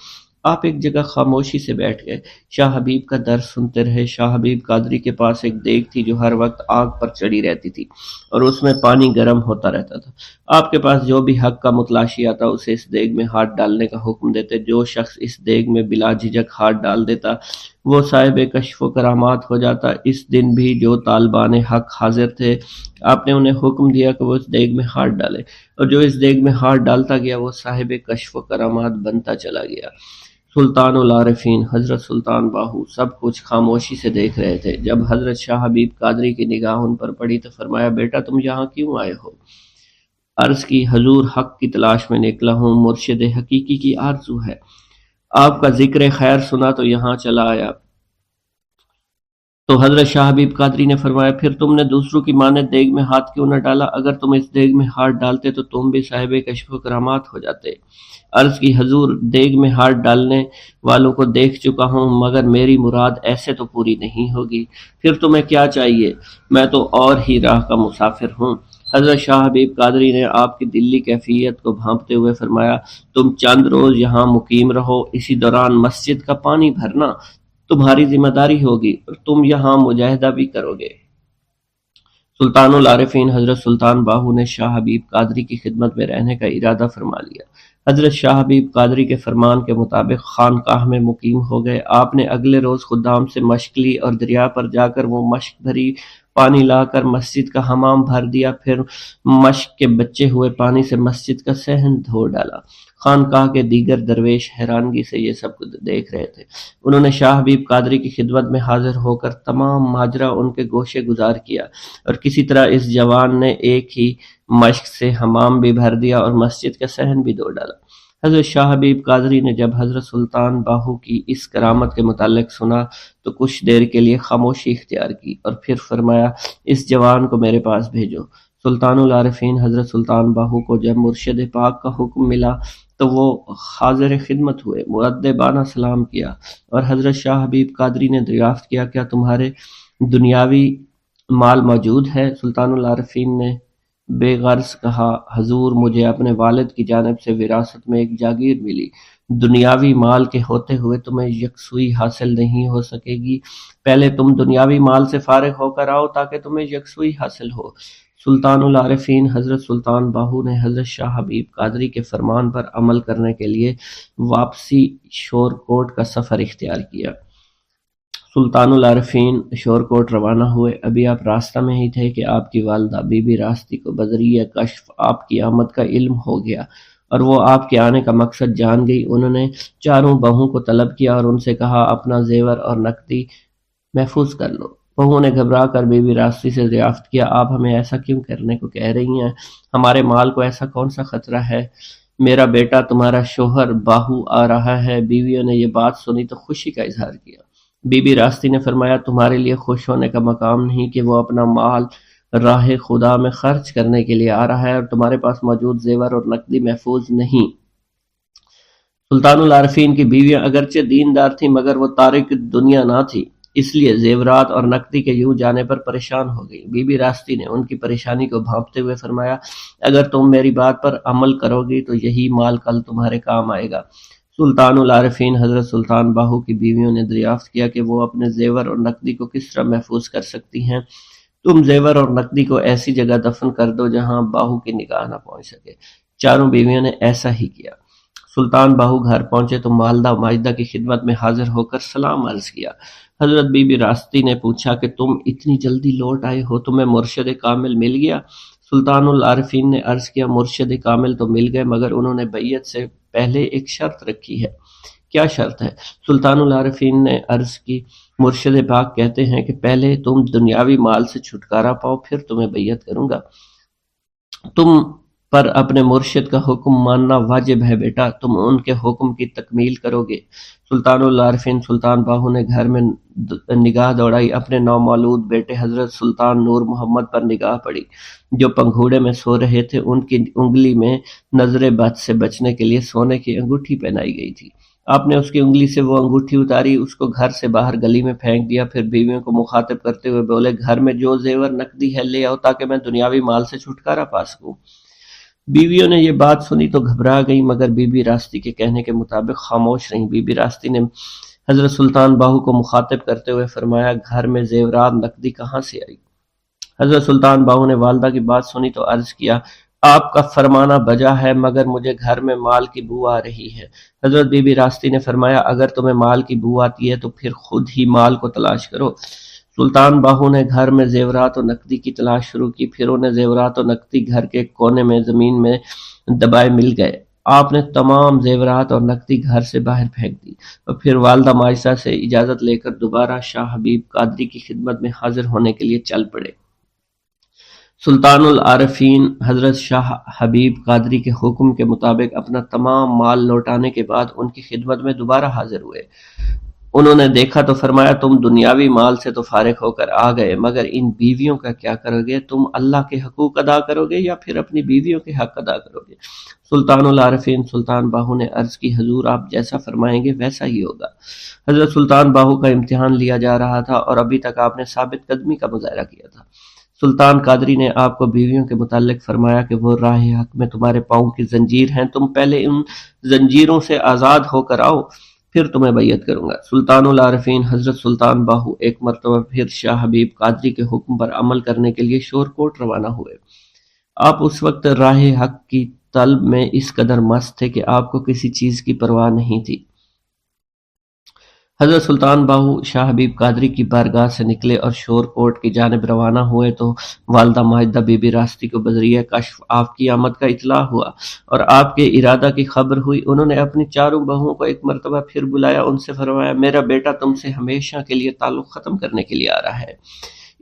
آپ ایک جگہ خاموشی سے بیٹھ گئے، شاہ حبیب کا درس سنتے رہے۔ شاہ حبیب قادری کے پاس ایک دیگ تھی جو ہر وقت آگ پر چڑھی رہتی تھی اور اس میں پانی گرم ہوتا رہتا تھا۔ آپ کے پاس جو بھی حق کا متلاشی آتا اسے اس دیگ میں ہاتھ ڈالنے کا حکم دیتے۔ جو شخص اس دیگ میں بلا جھجک ہاتھ ڈال دیتا وہ صاحب کشف و کرامات ہو جاتا۔ اس دن بھی جو طالبان حق حاضر تھے، آپ نے انہیں حکم دیا کہ وہ اس دیگ میں ہاتھ ڈالے، اور جو اس دیگ میں ہاتھ ڈالتا گیا وہ صاحب کشف و کرامات بنتا چلا گیا۔ سلطان العارفین حضرت سلطان باہو سب کچھ خاموشی سے دیکھ رہے تھے۔ جب حضرت شاہ حبیب قادری کی نگاہ ان پر پڑی تو فرمایا، بیٹا تم یہاں کیوں آئے ہو؟ عرض کی، حضور حق کی تلاش میں نکلا ہوں، مرشد حقیقی کی آرزو ہے، آپ کا ذکر خیر سنا تو یہاں چلا آیا۔ تو حضرت شاہ حبیب قادری نے فرمایا، پھر تم نے دوسروں کی مانند دیگ میں ہاتھ کیوں نہ ڈالا؟ اگر تم اس دیگ میں ہاتھ ڈالتے تو تم بھی صاحب کشف و کرامات ہو جاتے۔ عرض کی، حضور دیگ میں ہاتھ ڈالنے والوں کو دیکھ چکا ہوں، مگر میری مراد ایسے تو پوری نہیں ہوگی۔ پھر تمہیں کیا چاہیے؟ میں تو اور ہی راہ کا مسافر ہوں۔ حضرت شاہ حبیب قادری نے آپ کی دلی کیفیت کو بھانپتے ہوئے فرمایا، تم چند روز یہاں مقیم رہو، اسی دوران مسجد کا پانی بھرنا تمہاری ذمہ داری ہوگی اور تم یہاں مجاہدہ بھی کرو گے۔ سلطان العارفین حضرت سلطان باہو نے شاہ حبیب قادری کی خدمت میں رہنے کا ارادہ فرما لیا۔ حضرت شاہ حبیب قادری کے فرمان کے مطابق خانقاہ میں مقیم ہو گئے۔ آپ نے اگلے روز خدام سے مشق لی اور دریا پر جا کر وہ مشق بھری پانی لا کر مسجد کا حمام بھر دیا، پھر مشق کے بچے ہوئے پانی سے مسجد کا صحن دھو ڈالا۔ خانقاہ کے دیگر درویش حیرانگی سے یہ سب کچھ دیکھ رہے تھے۔ انہوں نے شاہ حبیب قادری کی خدمت میں حاضر ہو کر تمام ماجرا ان کے گوشے گزار کیا، اور کسی طرح اس جوان نے ایک ہی مشق سے حمام بھی بھر دیا اور مسجد کا صحن بھی دھو ڈالا۔ حضرت شاہ حبیب قادری نے جب حضرت سلطان باہو کی اس کرامت کے متعلق سنا تو کچھ دیر کے لیے خاموشی اختیار کی اور پھر فرمایا، اس جوان کو میرے پاس بھیجو۔ سلطان العارفین حضرت سلطان باہو کو جب مرشد پاک کا حکم ملا تو وہ حاضر خدمت ہوئے، مؤدبانہ سلام کیا، اور حضرت شاہ حبیب قادری نے دریافت کیا، کیا تمہارے دنیاوی مال موجود ہے؟ سلطان العارفین نے بے غرض کہا، حضور مجھے اپنے والد کی جانب سے وراثت میں ایک جاگیر ملی، دنیاوی مال کے ہوتے ہوئے تمہیں یکسوئی حاصل نہیں ہو سکے گی، پہلے تم دنیاوی مال سے فارغ ہو کر آؤ تاکہ تمہیں یکسوئی حاصل ہو۔ سلطان العارفین حضرت سلطان باہو نے حضرت شاہ حبیب قادری کے فرمان پر عمل کرنے کے لیے واپسی شورکوٹ کا سفر اختیار کیا۔ سلطان العارفین شورکوٹ روانہ ہوئے۔ ابھی آپ راستہ میں ہی تھے کہ آپ کی والدہ بی بی راستی کو بذریعہ کشف آپ کی آمد کا علم ہو گیا اور وہ آپ کے آنے کا مقصد جان گئی۔ انہوں نے چاروں بہوؤں کو طلب کیا اور ان سے کہا، اپنا زیور اور نقدی محفوظ کر لو۔ بہوؤں نے گھبرا کر بی بی راستی سے دریافت کیا، آپ ہمیں ایسا کیوں کرنے کو کہہ رہی ہیں؟ ہمارے مال کو ایسا کون سا خطرہ ہے؟ میرا بیٹا تمہارا شوہر باہو آ رہا ہے۔ بیویوں نے یہ بات سنی تو خوشی کا اظہار کیا۔ بی بی راستی نے فرمایا، تمہارے لیے خوش ہونے کا مقام نہیں کہ وہ اپنا مال راہ خدا میں خرچ کرنے کے لیے آ رہا ہے اور تمہارے پاس موجود زیور اور نقدی محفوظ نہیں۔ سلطان العارفین کی بیویاں اگرچہ دیندار تھیں مگر وہ تارک دنیا نہ تھی، اس لیے زیورات اور نقدی کے یوں جانے پر پریشان ہو گئی۔ بی بی راستی نے ان کی پریشانی کو بھانپتے ہوئے فرمایا، اگر تم میری بات پر عمل کرو گی تو یہی مال کل تمہارے کام آئے گا۔ سلطان العارفین حضرت سلطان باہو کی بیویوں نے دریافت کیا کہ وہ اپنے زیور اور نقدی کو کس طرح محفوظ کر سکتی ہیں۔ تم زیور اور نقدی کو ایسی جگہ دفن کر دو جہاں باہو کی نگاہ نہ پہنچ سکے۔ چاروں بیویوں نے ایسا ہی کیا۔ سلطان باہو گھر پہنچے تو والدہ ماجدہ کی خدمت میں حاضر ہو کر سلام عرض کیا۔ حضرت بی بی راستی نے پوچھا کہ تم اتنی جلدی لوٹ آئے ہو، تمہیں مرشد کامل مل گیا؟ سلطان العارفین نے عرض کیا، مرشد کامل تو مل گئے مگر انہوں نے بیعت سے پہلے ایک شرط رکھی ہے۔ کیا شرط ہے؟ سلطان العارفین نے عرض کی، مرشد پاک کہتے ہیں کہ پہلے تم دنیاوی مال سے چھٹکارا پاؤ پھر تمہیں بیعت کروں گا۔ تم پر اپنے مرشد کا حکم ماننا واجب ہے بیٹا، تم ان کے حکم کی تکمیل کرو گے۔ سلطان العارفین سلطان باہو نے گھر میں نگاہ دوڑائی، اپنے نومولود بیٹے حضرت سلطان نور محمد پر نگاہ پڑی جو پنگھوڑے میں سو رہے تھے۔ ان کی انگلی میں نظر بد سے بچنے کے لیے سونے کی انگوٹھی پہنائی گئی تھی۔ آپ نے اس کی انگلی سے وہ انگوٹھی اتاری، اس کو گھر سے باہر گلی میں پھینک دیا، پھر بیویوں کو مخاطب کرتے ہوئے بولے، گھر میں جو زیور نقدی ہے لے آؤ تاکہ میں دنیاوی مال سے چھٹکارا پا سکوں۔ بیویوں نے یہ بات سنی تو گھبرا گئی، مگر بی بی راستی کے کہنے کے مطابق خاموش رہیں۔ بی بی راستی نے حضرت سلطان باہو کو مخاطب کرتے ہوئے فرمایا، گھر میں زیورات نقدی کہاں سے آئی؟ حضرت سلطان باہو نے والدہ کی بات سنی تو عرض کیا، آپ کا فرمانا بجا ہے، مگر مجھے گھر میں مال کی بو آ رہی ہے۔ حضرت بی بی راستی نے فرمایا، اگر تمہیں مال کی بو آتی ہے تو پھر خود ہی مال کو تلاش کرو۔ سلطان باہو نے گھر میں زیورات و نقدی کی تلاش شروع کی، پھر انہیں زیورات و نقدی گھر کے کونے میں زمین میں دبائے مل گئے۔ آپ نے تمام زیورات اور نقدی گھر سے باہر پھینک دی اور پھر والدہ ماجدہ سے اجازت لے کر دوبارہ شاہ حبیب قادری کی خدمت میں حاضر ہونے کے لیے چل پڑے۔ سلطان العارفین حضرت شاہ حبیب قادری کے حکم کے مطابق اپنا تمام مال لوٹانے کے بعد ان کی خدمت میں دوبارہ حاضر ہوئے۔ انہوں نے دیکھا تو فرمایا، تم دنیاوی مال سے تو فارغ ہو کر آ گئے، مگر ان بیویوں کا کیا کرو گے؟ تم اللہ کے حقوق ادا کرو گے یا پھر اپنی بیویوں کے حق ادا کرو گے؟ سلطان العارفین سلطان باہو نے عرض کی، حضور آپ جیسا فرمائیں گے ویسا ہی ہوگا۔ حضرت سلطان باہو کا امتحان لیا جا رہا تھا اور ابھی تک آپ نے ثابت قدمی کا مظاہرہ کیا تھا۔ سلطان قادری نے آپ کو بیویوں کے متعلق فرمایا کہ وہ راہ حق میں تمہارے پاؤں کی زنجیر ہیں، تم پہلے ان زنجیروں سے آزاد ہو کر آؤ، پھر تمہیں بیعت کروں گا۔ سلطان العارفین حضرت سلطان باہو ایک مرتبہ پھر شاہ حبیب قادری کے حکم پر عمل کرنے کے لیے شور کوٹ روانہ ہوئے۔ آپ اس وقت راہ حق کی طلب میں اس قدر مست تھے کہ آپ کو کسی چیز کی پرواہ نہیں تھی۔ حضرت سلطان باہو شاہ حبیب قادری کی بارگاہ سے نکلے اور شور کوٹ کی جانب روانہ ہوئے تو والدہ ماجدہ بی بی راستی کو بذریعہ کشف آپ کی آمد کا اطلاع ہوا اور آپ کے ارادہ کی خبر ہوئی۔ انہوں نے اپنی چاروں بہوؤں کو ایک مرتبہ پھر بلایا، ان سے فرمایا، میرا بیٹا تم سے ہمیشہ کے لیے تعلق ختم کرنے کے لیے آ رہا ہے۔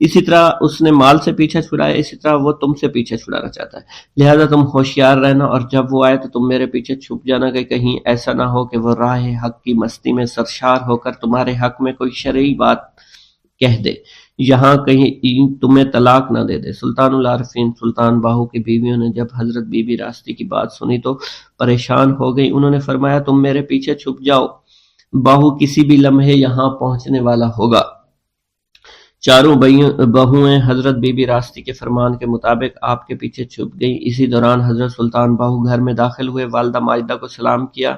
اسی طرح اس نے مال سے پیچھا چھڑایا، اسی طرح وہ تم سے پیچھا چھڑانا چاہتا ہے، لہذا تم ہوشیار رہنا، اور جب وہ آئے تو تم میرے پیچھے چھپ جانا کہ کہیں ایسا نہ ہو کہ وہ راہ حق کی مستی میں سرشار ہو کر تمہارے حق میں کوئی شرعی بات کہہ دے، یہاں کہیں تمہیں طلاق نہ دے دے۔ سلطان العارفین سلطان باہو کی بیویوں نے جب حضرت بی بی راستی کی بات سنی تو پریشان ہو گئی۔ انہوں نے فرمایا، تم میرے پیچھے چھپ جاؤ، باہو کسی بھی لمحے یہاں پہنچنے والا ہوگا۔ چاروں بہویں حضرت بی بی راستی کے فرمان کے مطابق آپ کے پیچھے چھپ گئیں۔ اسی دوران حضرت سلطان باہو گھر میں داخل ہوئے، والدہ ماجدہ کو سلام کیا۔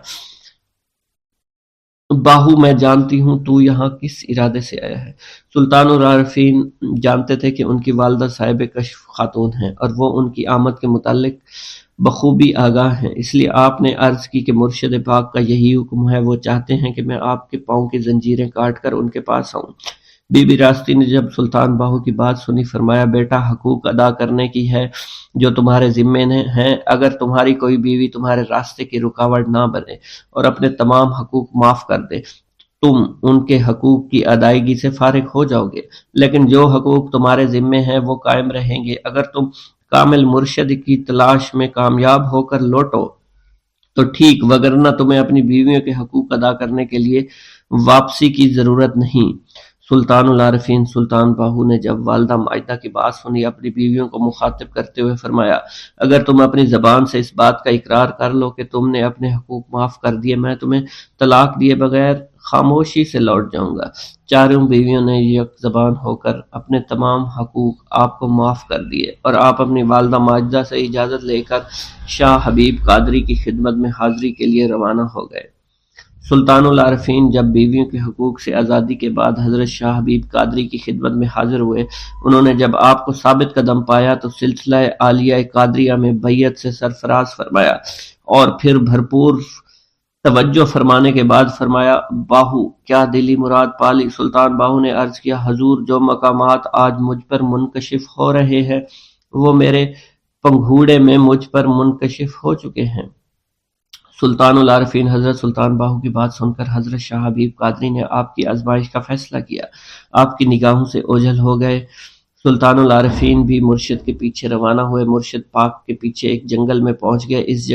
باہو میں جانتی ہوں تو یہاں کس ارادے سے آیا ہے۔ سلطان العارفین جانتے تھے کہ ان کی والدہ صاحب کشف خاتون ہیں اور وہ ان کی آمد کے متعلق بخوبی آگاہ ہیں، اس لیے آپ نے عرض کی کہ مرشد پاک کا یہی حکم ہے، وہ چاہتے ہیں کہ میں آپ کے پاؤں کی زنجیریں کاٹ کر ان کے پاس آؤں۔ بی بی راستی نے جب سلطان باہو کی بات سنی فرمایا، بیٹا حقوق ادا کرنے کی ہے جو تمہارے ذمے ہیں، اگر تمہاری کوئی بیوی تمہارے راستے کی رکاوٹ نہ بنے اور اپنے تمام حقوق معاف کر دے، تم ان کے حقوق کی ادائیگی سے فارغ ہو جاؤ گے، لیکن جو حقوق تمہارے ذمے ہیں وہ قائم رہیں گے۔ اگر تم کامل مرشد کی تلاش میں کامیاب ہو کر لوٹو تو ٹھیک، وگرنہ تمہیں اپنی بیویوں کے حقوق ادا کرنے کے لیے واپسی کی ضرورت نہیں۔ سلطان العارفین سلطان باہو نے جب والدہ ماجدہ کی بات سنی، اپنی بیویوں کو مخاطب کرتے ہوئے فرمایا، اگر تم اپنی زبان سے اس بات کا اقرار کر لو کہ تم نے اپنے حقوق معاف کر دیے، میں تمہیں طلاق دیے بغیر خاموشی سے لوٹ جاؤں گا۔ چاروں بیویوں نے یک زبان ہو کر اپنے تمام حقوق آپ کو معاف کر دیے اور آپ اپنی والدہ ماجدہ سے اجازت لے کر شاہ حبیب قادری کی خدمت میں حاضری کے لیے روانہ ہو گئے۔ سلطان العارفین جب بیویوں کے حقوق سے آزادی کے بعد حضرت شاہ حبیب قادری کی خدمت میں حاضر ہوئے، انہوں نے جب آپ کو ثابت قدم پایا تو سلسلہ عالیہ قادریہ میں بیعت سے سرفراز فرمایا اور پھر بھرپور توجہ فرمانے کے بعد فرمایا، باہو کیا دلی مراد پالی؟ سلطان باہو نے عرض کیا، حضور جو مقامات آج مجھ پر منکشف ہو رہے ہیں وہ میرے پنگھوڑے میں مجھ پر منکشف ہو چکے ہیں۔ سلطان العارفین حضرت سلطان باہو کی بات سن کر حضرت شاہ حبیب قادری نے آپ کی آزمائش کا فیصلہ کیا، آپ کی نگاہوں سے اوجھل ہو گئے۔ سلطان العارفین بھی مرشد کے پیچھے روانہ ہوئے، مرشد پاک کے پیچھے ایک جنگل میں پہنچ گئے۔ اس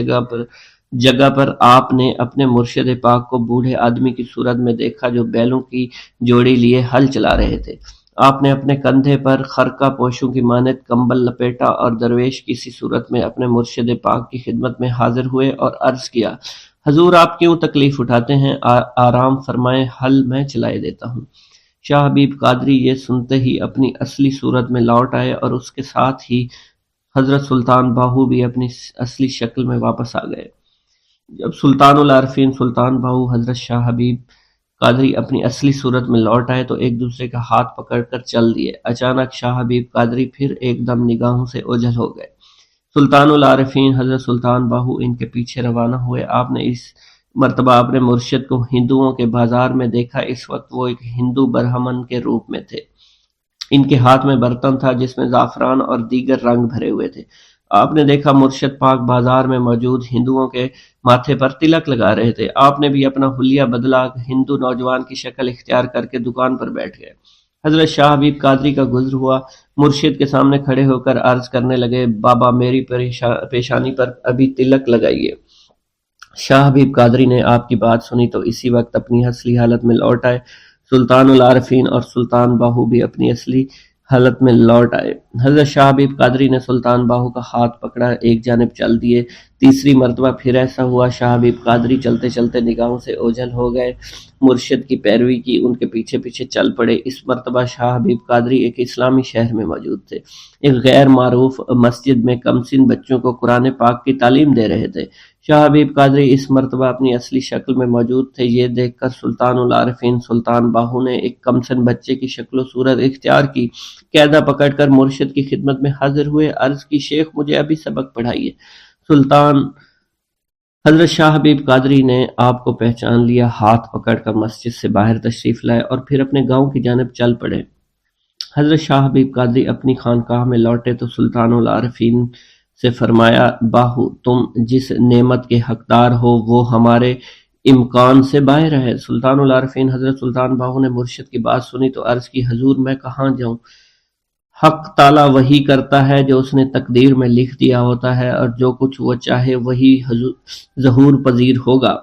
جگہ پر آپ نے اپنے مرشد پاک کو بوڑھے آدمی کی صورت میں دیکھا جو بیلوں کی جوڑی لیے ہل چلا رہے تھے۔ آپ نے اپنے کندھے پر خرقہ پوشوں کی مانند کمبل لپیٹا اور درویش کی سی صورت میں اپنے مرشد پاک کی خدمت میں حاضر ہوئے اور عرض کیا، حضور آپ کیوں تکلیف اٹھاتے ہیں؟ آرام فرمائیں، ہل میں چلائے دیتا ہوں۔ شاہ حبیب قادری یہ سنتے ہی اپنی اصلی صورت میں لوٹ آئے اور اس کے ساتھ ہی حضرت سلطان باہو بھی اپنی اصلی شکل میں واپس آ گئے۔ جب سلطان العارفین سلطان باہو حضرت شاہ حبیب قادری اپنی اصلی صورت میں لوٹ آئے تو ایک دوسرے کا ہاتھ پکڑ کر چل دیے۔ اچانک شاہ حبیب قادری پھر ایک دم نگاہوں سے اوجھل ہو گئے۔ سلطان العارفین حضرت سلطان باہو ان کے پیچھے روانہ ہوئے۔ آپ نے اس مرتبہ اپنے مرشد کو ہندوؤں کے بازار میں دیکھا۔ اس وقت وہ ایک ہندو برہمن کے روپ میں تھے۔ ان کے ہاتھ میں برتن تھا جس میں زعفران اور دیگر رنگ بھرے ہوئے تھے۔ آپ نے دیکھا مرشد پاک بازار میں موجود ہندوؤں کے ماتھے پر تلک لگا رہے تھے۔ آپ نے بھی اپنا حلیہ بدلا، ہندو نوجوان کی شکل اختیار کر کے دکان پر بیٹھ گئے۔ حضرت شاہ حبیب قادری کا گزر ہوا، مرشد کے سامنے کھڑے ہو کر عرض کرنے لگے، بابا میری پیشانی پر ابھی تلک لگائیے۔ شاہ حبیب قادری نے آپ کی بات سنی تو اسی وقت اپنی اصلی حالت میں لوٹ آئے۔ سلطان العارفین اور سلطان باہو بھی اپنی اصلی حالت میں لوٹ آئے۔ حضرت شاہ حبیب قادری نے سلطان باہو کا ہاتھ پکڑا، ایک جانب چل دیے۔ تیسری مرتبہ پھر ایسا ہوا، شاہ حبیب قادری چلتے چلتے نگاہوں سے اوجھل ہو گئے، مرشد کی پیروی کی، ان کے پیچھے پیچھے چل پڑے۔ اس مرتبہ شاہ حبیب قادری ایک اسلامی شہر میں موجود تھے۔ ایک غیر معروف مسجد میں کم سن بچوں کو قرآن پاک کی تعلیم دے رہے تھے۔ شاہ حبیب قادری اس مرتبہ اپنی اصلی شکل میں موجود تھے۔ یہ دیکھ کر سلطان العارفین سلطان باہو نے ایک کم سن بچے کی شکل و صورت اختیار کی، قاعدہ پکڑ کر مرشد کی خدمت میں حاضر ہوئے، عرض کی، شیخ مجھے ابھی سبق پڑھائیے۔ سلطان حضرت شاہ حبیب قادری نے آپ کو پہچان لیا، ہاتھ پکڑ کر مسجد سے باہر تشریف لائے اور پھر اپنے گاؤں کی جانب چل پڑے۔ حضرت شاہ حبیب قادری اپنی خانقاہ میں لوٹے تو سلطان العارفین سے فرمایا، باہو تم جس نعمت کے حقدار ہو وہ ہمارے امکان سے باہر ہے۔ سلطان العارفین حضرت سلطان باہو نے مرشد کی بات سنی تو عرض کی، حضور میں کہاں جاؤں؟ حق تعالیٰ وہی کرتا ہے جو اس نے تقدیر میں لکھ دیا ہوتا ہے، اور جو کچھ وہ چاہے وہی ظہور پذیر ہوگا۔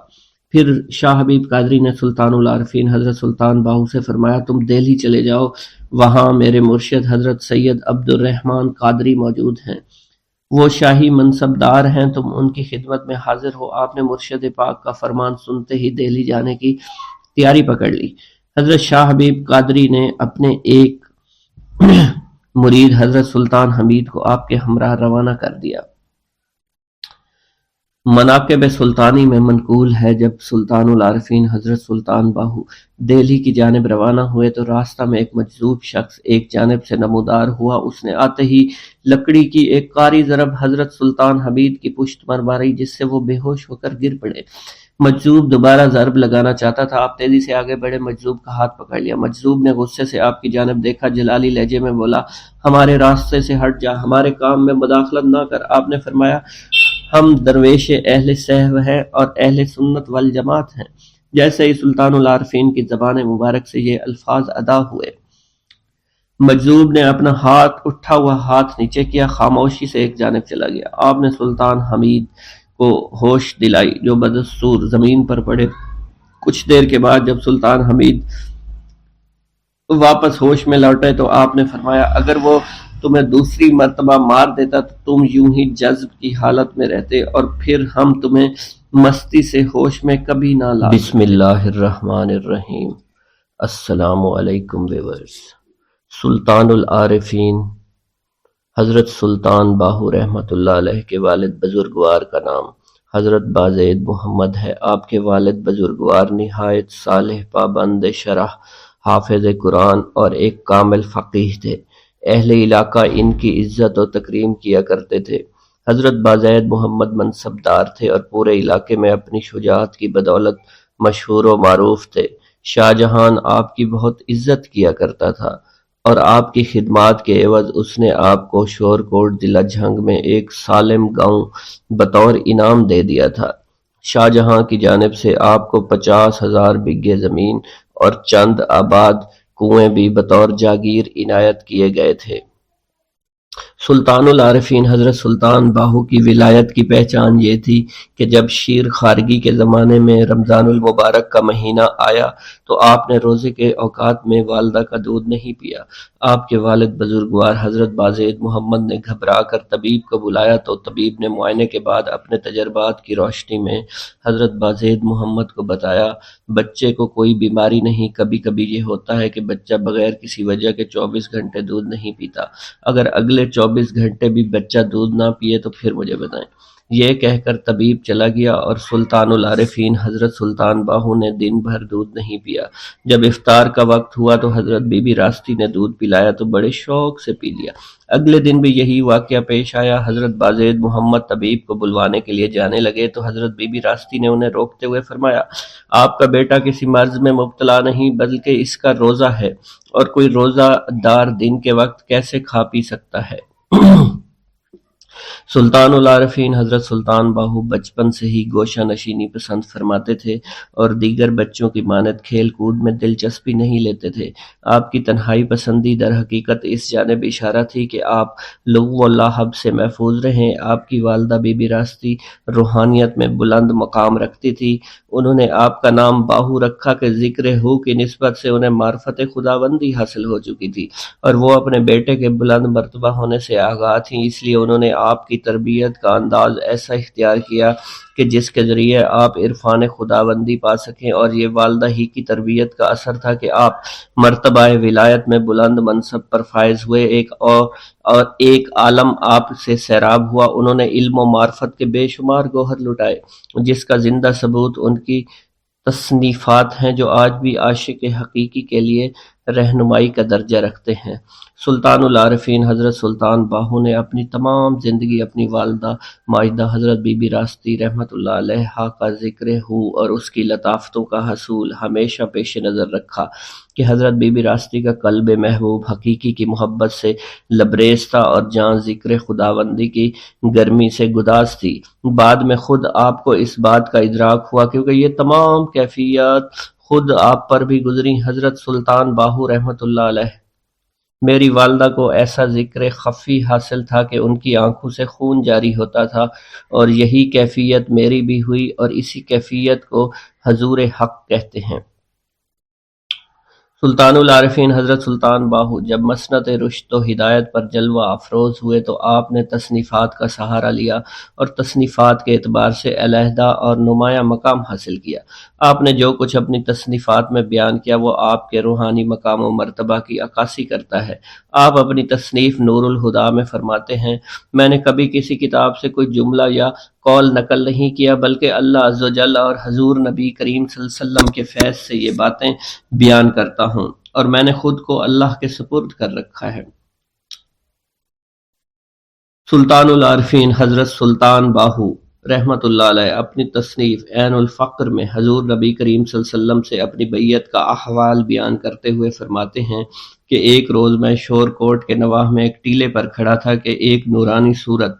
پھر شاہ حبیب قادری نے سلطان العارفین حضرت سلطان باہو سے فرمایا، تم دہلی چلے جاؤ، وہاں میرے مرشد حضرت سید عبد الرحمن قادری موجود ہیں، وہ شاہی منصب دار ہیں، تم ان کی خدمت میں حاضر ہو۔ آپ نے مرشد پاک کا فرمان سنتے ہی دہلی جانے کی تیاری پکڑ لی۔ حضرت شاہ حبیب قادری نے اپنے ایک مرید حضرت سلطان حمید کو آپ کے ہمراہ روانہ کر دیا۔ مناقب سلطانی میں منقول ہے، جب سلطان العارفین حضرت سلطان باہو دہلی کی جانب روانہ ہوئے تو راستہ میں ایک مجذوب شخص ایک جانب سے نمودار ہوا۔ اس نے آتے ہی لکڑی کی ایک قاری ضرب حضرت سلطان حمید کی پشت پر ماری، جس سے وہ بے ہوش ہو کر گر پڑے۔ مجذوب دوبارہ ضرب لگانا چاہتا تھا، آپ تیزی سے آگے بڑھے، مجذوب کا ہاتھ پکڑ لیا۔ مجذوب نے غصے سے آپ کی جانب دیکھا، جلالی لہجے میں بولا، ہمارے راستے سے ہٹ جا، ہمارے کام میں مداخلت نہ کر۔ آپ نے فرمایا، ہم درویش اہل صحو ہیں اور اہل سنت والجماعت ہیں۔ جیسے ہی سلطان العارفین کی زبان مبارک سے یہ الفاظ ادا ہوئے، مجذوب نے اپنا اٹھا ہوا ہاتھ نیچے کیا، خاموشی سے ایک جانب چلا گیا۔ آپ نے سلطان حمید کو ہوش دلائی، جو بدستور زمین پر پڑے۔ کچھ دیر کے بعد جب سلطان حمید واپس ہوش میں لوٹے تو آپ نے فرمایا، اگر وہ تمہیں دوسری مرتبہ مار دیتا تو تم یوں ہی جذب کی حالت میں رہتے اور پھر ہم تمہیں مستی سے ہوش میں کبھی نہ لاتے۔ بسم اللہ الرحمن الرحیم۔ السلام علیکم ویورز۔ سلطان العارفین حضرت سلطان باہو رحمۃ اللہ علیہ کے والد بزرگوار کا نام حضرت بازید محمد ہے۔ آپ کے والد بزرگوار نہایت صالح، پابند شرع، حافظ قرآن اور ایک کامل فقیہ تھے۔ اہل علاقہ ان کی عزت و تکریم کیا کرتے تھے۔ حضرت بازید محمد منصب دار تھے اور پورے علاقے میں اپنی شجاعت کی بدولت مشہور و معروف تھے۔ شاہ جہان آپ کی بہت عزت کیا کرتا تھا اور آپ کی خدمات کے عوض اس نے آپ کو شور کوٹ ضلع جھنگ میں ایک سالم گاؤں بطور انعام دے دیا تھا۔ شاہ جہاں کی جانب سے آپ کو 50,000 بگھے زمین اور چند آباد کنویں بھی بطور جاگیر عنایت کیے گئے تھے۔ سلطان العارفین حضرت سلطان باہو کی ولایت کی پہچان یہ تھی کہ جب شیر خارگی کے زمانے میں رمضان المبارک کا مہینہ آیا تو آپ نے روزے کے اوقات میں والدہ کا دودھ نہیں پیا۔ آپ کے والد بزرگوار حضرت بازید محمد نے گھبرا کر طبیب کو بلایا تو طبیب نے معائنے کے بعد اپنے تجربات کی روشنی میں حضرت بازید محمد کو بتایا، بچے کو کوئی بیماری نہیں، کبھی کبھی یہ ہوتا ہے کہ بچہ بغیر کسی وجہ کے 24 گھنٹے دودھ نہیں پیتا۔ اگر اگلے اگلے 24 گھنٹے بھی بچہ دودھ نہ پیے تو پھر مجھے بتائیں۔ یہ کہہ کر طبیب چلا گیا اور سلطان العارفین حضرت سلطان باہو نے دن بھر دودھ نہیں پیا۔ جب افطار کا وقت ہوا تو حضرت بی بی راستی نے دودھ پلایا تو بڑے شوق سے پی لیا۔ اگلے دن بھی یہی واقعہ پیش آیا۔ حضرت بازید محمد طبیب کو بلوانے کے لیے جانے لگے تو حضرت بی بی راستی نے انہیں روکتے ہوئے فرمایا، آپ کا بیٹا کسی مرض میں مبتلا نہیں بلکہ اس کا روزہ ہے، اور کوئی روزہ دار دن کے وقت کیسے کھا پی سکتا ہے؟ سلطان العارفین حضرت سلطان باہو بچپن سے ہی گوشہ نشینی پسند فرماتے تھے اور دیگر بچوں کی مانند کھیل کود میں دلچسپی نہیں لیتے تھے۔ آپ کی تنہائی پسندی در حقیقت اس جانب اشارہ تھی کہ آپ لغو و لاحب سے محفوظ رہیں۔ آپ کی والدہ بی بی راستی روحانیت میں بلند مقام رکھتی تھی۔ انہوں نے آپ کا نام باہو رکھا کہ ذکر ہو کی نسبت سے انہیں معرفت خداوندی حاصل ہو چکی تھی اور وہ اپنے بیٹے کے بلند مرتبہ ہونے سے آگاہ تھیں، اس لیے انہوں نے آپ کی تربیت کا انداز ایسا اختیار کیا کہ جس کے ذریعے آپ عرفان خداوندی پا سکیں، اور یہ والدہ ہی کی تربیت کا اثر تھا کہ آپ مرتبہ ولایت میں بلند منصب پر فائز ہوئے۔ اور ایک عالم آپ سے سیراب ہوا۔ انہوں نے علم و معرفت کے بے شمار گوہر لٹائے، جس کا زندہ ثبوت ان کی تصنیفات ہیں جو آج بھی عاشق حقیقی کے لیے رہنمائی کا درجہ رکھتے ہیں۔ سلطان العارفین حضرت سلطان باہو نے اپنی تمام زندگی اپنی والدہ ماجدہ حضرت بی بی راستی رحمۃ اللہ علیہا کا ذکر ہو اور اس کی لطافتوں کا حصول ہمیشہ پیش نظر رکھا کہ حضرت بی بی راستی کا قلب محبوب حقیقی کی محبت سے لبریز تھا اور جان ذکر خداوندی کی گرمی سے گداز تھی۔ بعد میں خود آپ کو اس بات کا ادراک ہوا کیونکہ یہ تمام کیفیات خود آپ پر بھی گزری۔ حضرت سلطان باہو رحمۃ اللہ علیہ میری والدہ کو ایسا ذکر خفی حاصل تھا کہ ان کی آنکھوں سے خون جاری ہوتا تھا، اور یہی کیفیت میری بھی ہوئی، اور اسی کیفیت کو حضور حق کہتے ہیں۔ سلطان العارفین حضرت سلطان باہو جب مسنت رشد و ہدایت پر جلوہ افروز ہوئے تو آپ نے تصنیفات کا سہارا لیا اور تصنیفات کے اعتبار سے علیحدہ اور نمایاں مقام حاصل کیا۔ آپ نے جو کچھ اپنی تصنیفات میں بیان کیا وہ آپ کے روحانی مقام و مرتبہ کی عکاسی کرتا ہے۔ آپ اپنی تصنیف نور الہدیٰ میں فرماتے ہیں، میں نے کبھی کسی کتاب سے کوئی جملہ یا قول نقل نہیں کیا بلکہ اللہ عز و جل اور حضور نبی کریم صلی اللہ علیہ وسلم کے فیض سے یہ باتیں بیان کرتا ہوں، اور میں نے خود کو اللہ کے سپرد کر رکھا ہے۔ سلطان العارفین حضرت سلطان باہو رحمۃ اللہ علیہ اپنی تصنیف عین الفقر میں حضور نبی کریم صلی اللہ علیہ وسلم سے اپنی بیعت کا احوال بیان کرتے ہوئے فرماتے ہیں کہ ایک روز میں شور کوٹ کے نواح میں ایک ٹیلے پر کھڑا تھا کہ ایک نورانی صورت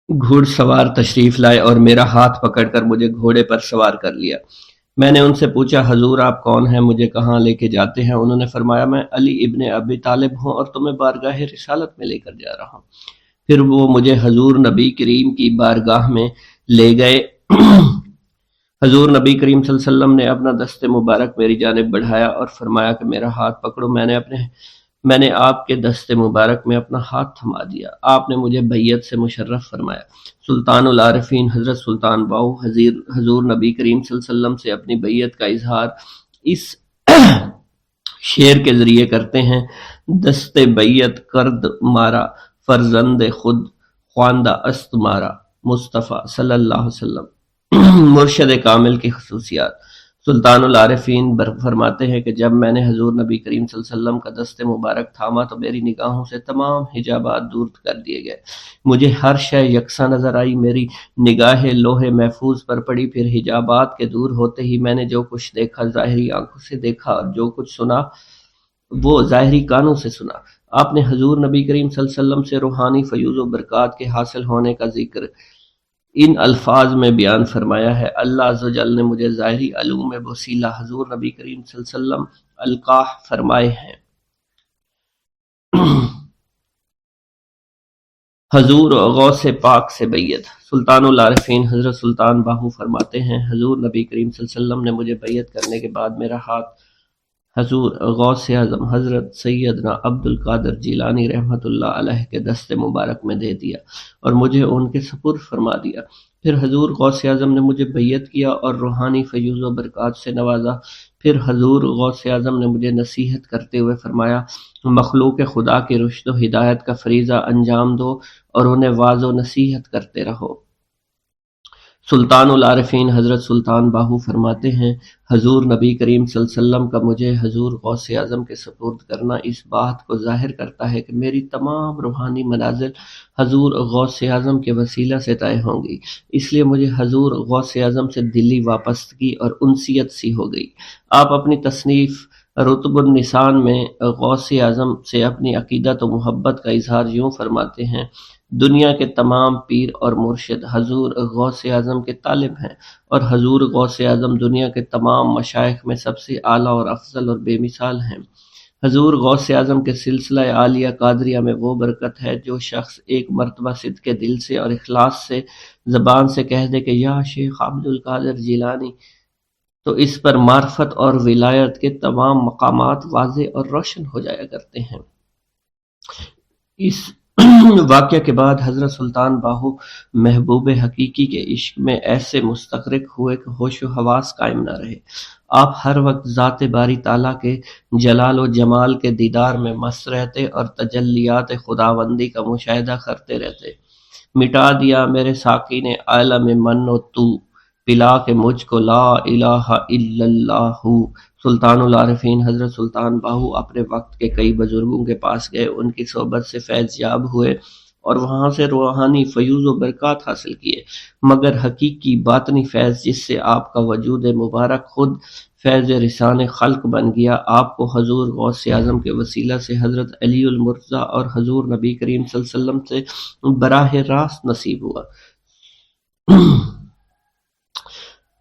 گھڑ سوار تشریف لائے اور میرا ہاتھ پکڑ کر مجھے گھوڑے پر سوار کر لیا۔ میں نے ان سے پوچھا، حضور آپ کون ہیں، مجھے کہاں لے کے جاتے ہیں؟ انہوں نے فرمایا، میں علی ابن ابی طالب ہوں اور تمہیں بارگاہ رسالت میں لے کر جا رہا ہوں۔ پھر وہ مجھے حضور نبی کریم کی بارگاہ میں لے گئے۔ حضور نبی کریم صلی اللہ علیہ وسلم نے اپنا دست مبارک میری جانب بڑھایا اور فرمایا کہ میرا ہاتھ پکڑو۔ میں نے آپ کے دست مبارک میں اپنا ہاتھ تھما دیا۔ آپ نے مجھے بیعت سے مشرف فرمایا۔ سلطان العارفین حضرت سلطان باہو حضور نبی کریم صلی اللہ علیہ وسلم سے اپنی بیعت کا اظہار اس شعر کے ذریعے کرتے ہیں، دست بیعت کرد مارا فرزند خود خواندہ است مارا، مصطفیٰ صلی اللہ علیہ وسلم۔ مرشد کامل کی خصوصیات۔ سلطان العارفین فرماتے ہیں کہ جب میں نے حضور نبی کریم صلی اللہ علیہ وسلم کا دست مبارک تھاما تو میری نگاہوں سے تمام حجابات دور کر دیے گئے، مجھے ہر شے یکساں نظر آئی، میری نگاہ لوح محفوظ پر پڑی۔ پھر حجابات کے دور ہوتے ہی میں نے جو کچھ دیکھا ظاہری آنکھوں سے دیکھا، اور جو کچھ سنا وہ ظاہری کانوں سے سنا۔ آپ نے حضور نبی کریم صلی اللہ علیہ وسلم سے روحانی فیوز و برکات کے حاصل ہونے کا ذکر ان الفاظ میں بیان فرمایا ہے، اللہ عز و جل نے مجھے ظاہری علوم میں وسیلہ حضور نبی کریم صلی اللہ علیہ وسلم القاح فرمائے ہیں۔ حضور غوث پاک سے بیعت۔ سلطان العارفین حضرت سلطان باہو فرماتے ہیں، حضور نبی کریم صلی اللہ علیہ وسلم نے مجھے بیعت کرنے کے بعد میرا ہاتھ حضور غوث اعظم حضرت سیدنا عبد القادر جیلانی رحمۃ اللہ علیہ کے دست مبارک میں دے دیا اور مجھے ان کے سپرد فرما دیا۔ پھر حضور غوث اعظم نے مجھے بیعت کیا اور روحانی فیوز و برکات سے نوازا۔ پھر حضور غوث اعظم نے مجھے نصیحت کرتے ہوئے فرمایا، مخلوق خدا کی رشد و ہدایت کا فریضہ انجام دو اور انہیں واعظ و نصیحت کرتے رہو۔ سلطان العارفین حضرت سلطان باہو فرماتے ہیں، حضور نبی کریم صلی اللہ علیہ وسلم کا مجھے حضور غوث اعظم کے سپرد کرنا اس بات کو ظاہر کرتا ہے کہ میری تمام روحانی منازل حضور غوث اعظم کے وسیلہ سے طے ہوں گی، اس لیے مجھے حضور غوث اعظم سے دلی وابستگی اور انسیت سی ہو گئی۔ آپ اپنی تصنیف رتب النسان میں غوث اعظم سے اپنی عقیدت و محبت کا اظہار یوں فرماتے ہیں، دنیا کے تمام پیر اور مرشد حضور غوث اعظم کے طالب ہیں، اور حضور غوث اعظم دنیا کے تمام مشائخ میں سب سے اعلیٰ اور افضل اور بے مثال ہیں۔ حضور غوث اعظم کے سلسلہ عالیہ قادریہ میں وہ برکت ہے جو شخص ایک مرتبہ صدق دل سے اور اخلاص سے زبان سے کہہ دے کہ یا شیخ عبد القادر جیلانی، تو اس پر معرفت اور ولایت کے تمام مقامات واضح اور روشن ہو جایا کرتے ہیں۔ اس واقعہ کے بعد حضرت سلطان باہو محبوب حقیقی کے عشق میں ایسے مستغرق ہوئے کہ ہوش و حواس قائم نہ رہے۔ آپ ہر وقت ذات باری تعالیٰ کے جلال و جمال کے دیدار میں مست رہتے اور تجلیات خداوندی کا مشاہدہ کرتے رہتے۔ مٹا دیا میرے ساقی نے عالم من و تو، پلا کے مجھ کو لا الہ الا اللہ۔ سلطان العارفین حضرت سلطان باہو اپنے وقت کے کئی بزرگوں کے پاس گئے، ان کی صحبت سے فیض یاب ہوئے اور وہاں سے روحانی فیوز و برکات حاصل کیے، مگر حقیقی باطنی فیض جس سے آپ کا وجود مبارک خود فیض رسان خلق بن گیا، آپ کو حضور غوث اعظم کے وسیلہ سے حضرت علی المرتضیٰ اور حضور نبی کریم صلی اللہ علیہ وسلم سے براہ راست نصیب ہوا۔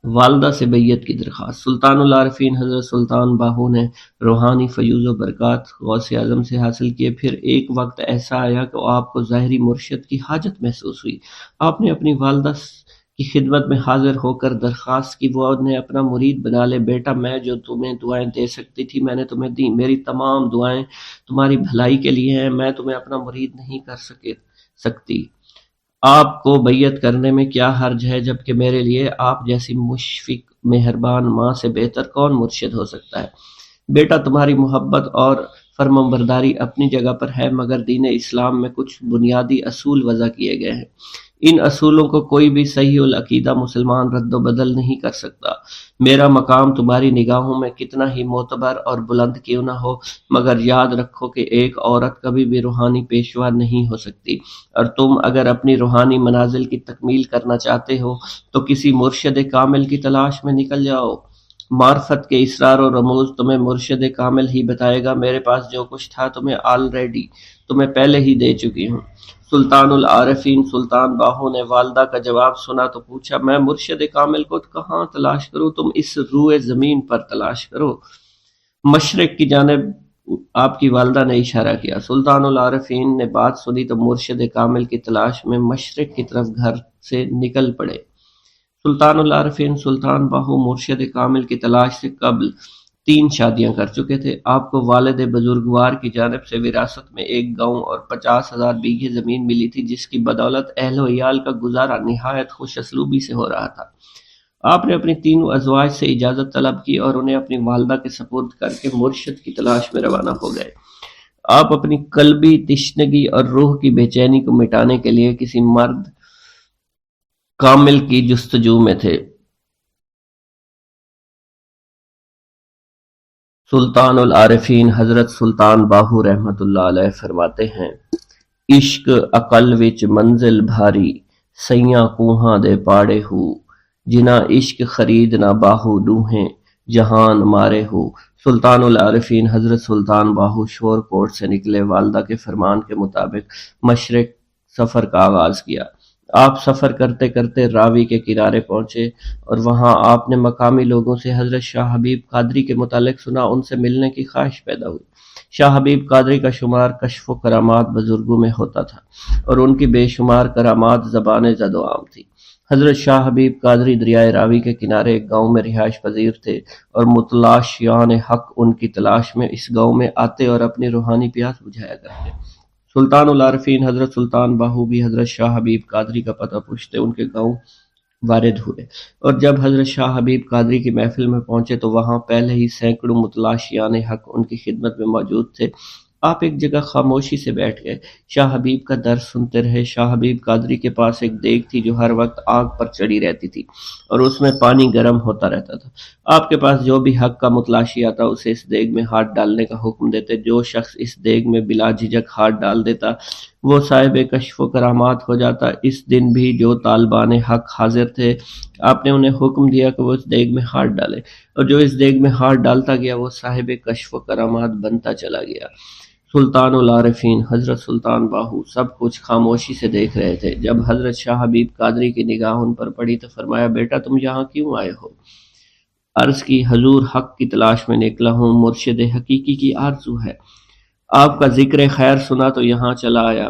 والدہ سے بیعت کی درخواست۔ سلطان العارفین حضرت سلطان باہو نے روحانی فیوز و برکات غوث اعظم سے حاصل کیے۔ پھر ایک وقت ایسا آیا کہ آپ کو ظاہری مرشد کی حاجت محسوس ہوئی۔ آپ نے اپنی والدہ کی خدمت میں حاضر ہو کر درخواست کی وہ انہیں اپنا مرید بنا لے۔ بیٹا، میں جو تمہیں دعائیں دے سکتی تھی میں نے تمہیں دی، میری تمام دعائیں تمہاری بھلائی کے لیے ہیں، میں تمہیں اپنا مرید نہیں کر سکتی۔ آپ کو بیعت کرنے میں کیا حرج ہے، جبکہ میرے لیے آپ جیسی مشفق مہربان ماں سے بہتر کون مرشد ہو سکتا ہے۔ بیٹا، تمہاری محبت اور فرمانبرداری اپنی جگہ پر ہے، مگر دین اسلام میں کچھ بنیادی اصول وضع کیے گئے ہیں۔ ان اصولوں کو کوئی بھی صحیح العقیدہ مسلمان رد و بدل نہیں کر سکتا۔ میرا مقام تمہاری نگاہوں میں کتنا ہی معتبر اور بلند کیوں نہ ہو، مگر یاد رکھو کہ ایک عورت کبھی بھی روحانی پیشوا نہیں ہو سکتی، اور تم اگر اپنی روحانی منازل کی تکمیل کرنا چاہتے ہو تو کسی مرشد کامل کی تلاش میں نکل جاؤ۔ معرفت کے اسرار و رموز تمہیں مرشد کامل ہی بتائے گا۔ میرے پاس جو کچھ تھا تمہیں پہلے ہی دے چکی ہوں۔ سلطان العارفین سلطان باہو نے والدہ کا جواب سنا تو پوچھا، میں مرشد کامل کو کہاں تلاش کروں؟ تم اس روئے زمین پر تلاش کرو۔ مشرق کی جانب آپ کی والدہ نے اشارہ کیا۔ سلطان العارفین نے بات سنی تو مرشد کامل کی تلاش میں مشرق کی طرف گھر سے نکل پڑے۔ سلطان العارفین سلطان باہو مرشد کامل کی تلاش سے قبل 3 شادیاں کر چکے تھے۔ آپ کو والد بزرگوار کی جانب سے وراثت میں 1 گاؤں اور 50,000 بیگھے زمین ملی تھی، جس کی بدولت اہل و عیال کا گزارا نہایت خوش اسلوبی سے ہو رہا تھا۔ آپ نے اپنی 3 ازواج سے اجازت طلب کی اور انہیں اپنی والدہ کے سپرد کر کے مرشد کی تلاش میں روانہ ہو گئے۔ آپ اپنی قلبی تشنگی اور روح کی بے چینی کو مٹانے کے لیے کسی مرد کامل کی جستجو میں تھے۔ سلطان العارفین حضرت سلطان باہو رحمۃ اللہ علیہ فرماتے ہیں، عشق عقل وچ منزل بھاری، سیاں کوہاں دے پاڑے ہو، جنا عشق خرید نہ باہو ڈوہیں، جہان مارے ہو۔ سلطان العارفین حضرت سلطان باہو شور کوٹ سے نکلے، والدہ کے فرمان کے مطابق مشرق سفر کا آغاز کیا۔ آپ سفر کرتے کرتے راوی کے کنارے پہنچے اور وہاں آپ نے مقامی لوگوں سے حضرت شاہ حبیب قادری کے متعلق سنا، ان سے ملنے کی خواہش پیدا ہوئی۔ شاہ حبیب قادری کا شمار کشف و کرامات بزرگوں میں ہوتا تھا اور ان کی بے شمار کرامات زبان زد و عام تھی۔ حضرت شاہ حبیب قادری دریائے راوی کے کنارے ایک گاؤں میں رہائش پذیر تھے اور متلاشیان حق ان کی تلاش میں اس گاؤں میں آتے اور اپنی روحانی پیاس بجھایا کرتے۔ سلطان العارفین حضرت سلطان باہو بھی حضرت شاہ حبیب قادری کا پتہ پوچھتے ان کے گاؤں وارد ہوئے، اور جب حضرت شاہ حبیب قادری کی محفل میں پہنچے تو وہاں پہلے ہی سینکڑوں متلاشیان حق ان کی خدمت میں موجود تھے۔ آپ ایک جگہ خاموشی سے بیٹھ گئے، شاہ حبیب کا درس سنتے رہے۔ شاہ حبیب قادری کے پاس ایک دیگ تھی جو ہر وقت آگ پر چڑھی رہتی تھی اور اس میں پانی گرم ہوتا رہتا تھا۔ آپ کے پاس جو بھی حق کا متلاشی آتا اسے اس دیگ میں ہاتھ ڈالنے کا حکم دیتے۔ جو شخص اس دیگ میں بلا جھجک ہاتھ ڈال دیتا وہ صاحب کشف و کرامات ہو جاتا۔ اس دن بھی جو طالبان حق حاضر تھے، آپ نے انہیں حکم دیا کہ وہ اس دیگ میں ہاتھ ڈالیں، اور جو اس دیگ میں ہاتھ ڈالتا گیا وہ صاحب کشف و کرامات بنتا چلا گیا۔ سلطان العارفین حضرت سلطان باہو سب کچھ خاموشی سے دیکھ رہے تھے۔ جب حضرت شاہ حبیب قادری کی نگاہ ان پر پڑی تو فرمایا، بیٹا تم یہاں کیوں آئے ہو؟ عرض کی، حضور حق کی تلاش میں نکلا ہوں، مرشد حقیقی کی آرزو ہے، آپ کا ذکر خیر سنا تو یہاں چلا آیا۔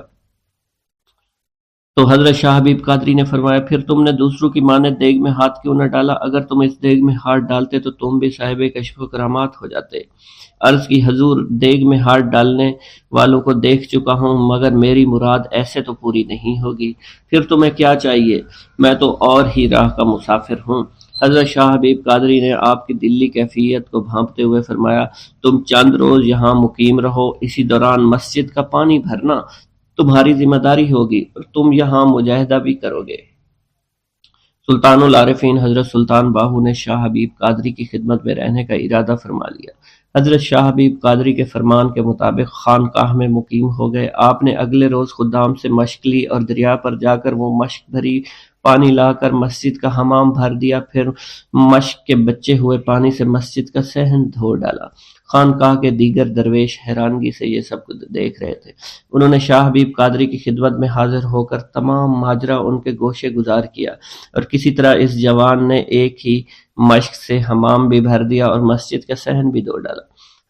تو حضرت شاہ حبیب قادری نے فرمایا، پھر تم نے دوسروں کی مانند دیگ میں ہاتھ کیوں نہ ڈالا؟ اگر تم اس دیگ میں ہاتھ ڈالتے تو تم بھی صاحب کشف و کرامات ہو جاتے۔ عرض کی، حضور دیگ میں ہاتھ ڈالنے والوں کو دیکھ چکا ہوں، مگر میری مراد ایسے تو پوری نہیں ہوگی۔ پھر تمہیں کیا چاہیے؟ میں تو اور ہی راہ کا مسافر ہوں۔ حضرت شاہ حبیب قادری نے آپ کی دلی کیفیت کو بھانپتے ہوئے فرمایا، تم چند روز یہاں مقیم رہو، اسی دوران مسجد کا پانی بھرنا تمہاری ذمہ داری ہوگی اور تم یہاں مجاہدہ بھی کرو گے۔ سلطان العارفین حضرت سلطان باہو نے شاہ حبیب قادری کی خدمت میں رہنے کا ارادہ فرما لیا۔ حضرت شاہ حبیب قادری کے فرمان کے مطابق خانقاہ میں مقیم ہو گئے۔ آپ نے اگلے روز خدام سے مشق لی اور دریا پر جا کر وہ مشق بھری پانی لا کر مسجد کا حمام بھر دیا، پھر مشق کے بچے ہوئے پانی سے مسجد کا صحن دھو ڈالا۔ خانقاہ کے دیگر درویش حیرانگی سے یہ سب کچھ دیکھ رہے تھے۔ انہوں نے شاہ حبیب قادری کی خدمت میں حاضر ہو کر تمام ماجرا ان کے گوشے گزار کیا، اور کسی طرح اس جوان نے ایک ہی مشق سے حمام بھی بھر دیا اور مسجد کا صحن بھی دھو ڈالا۔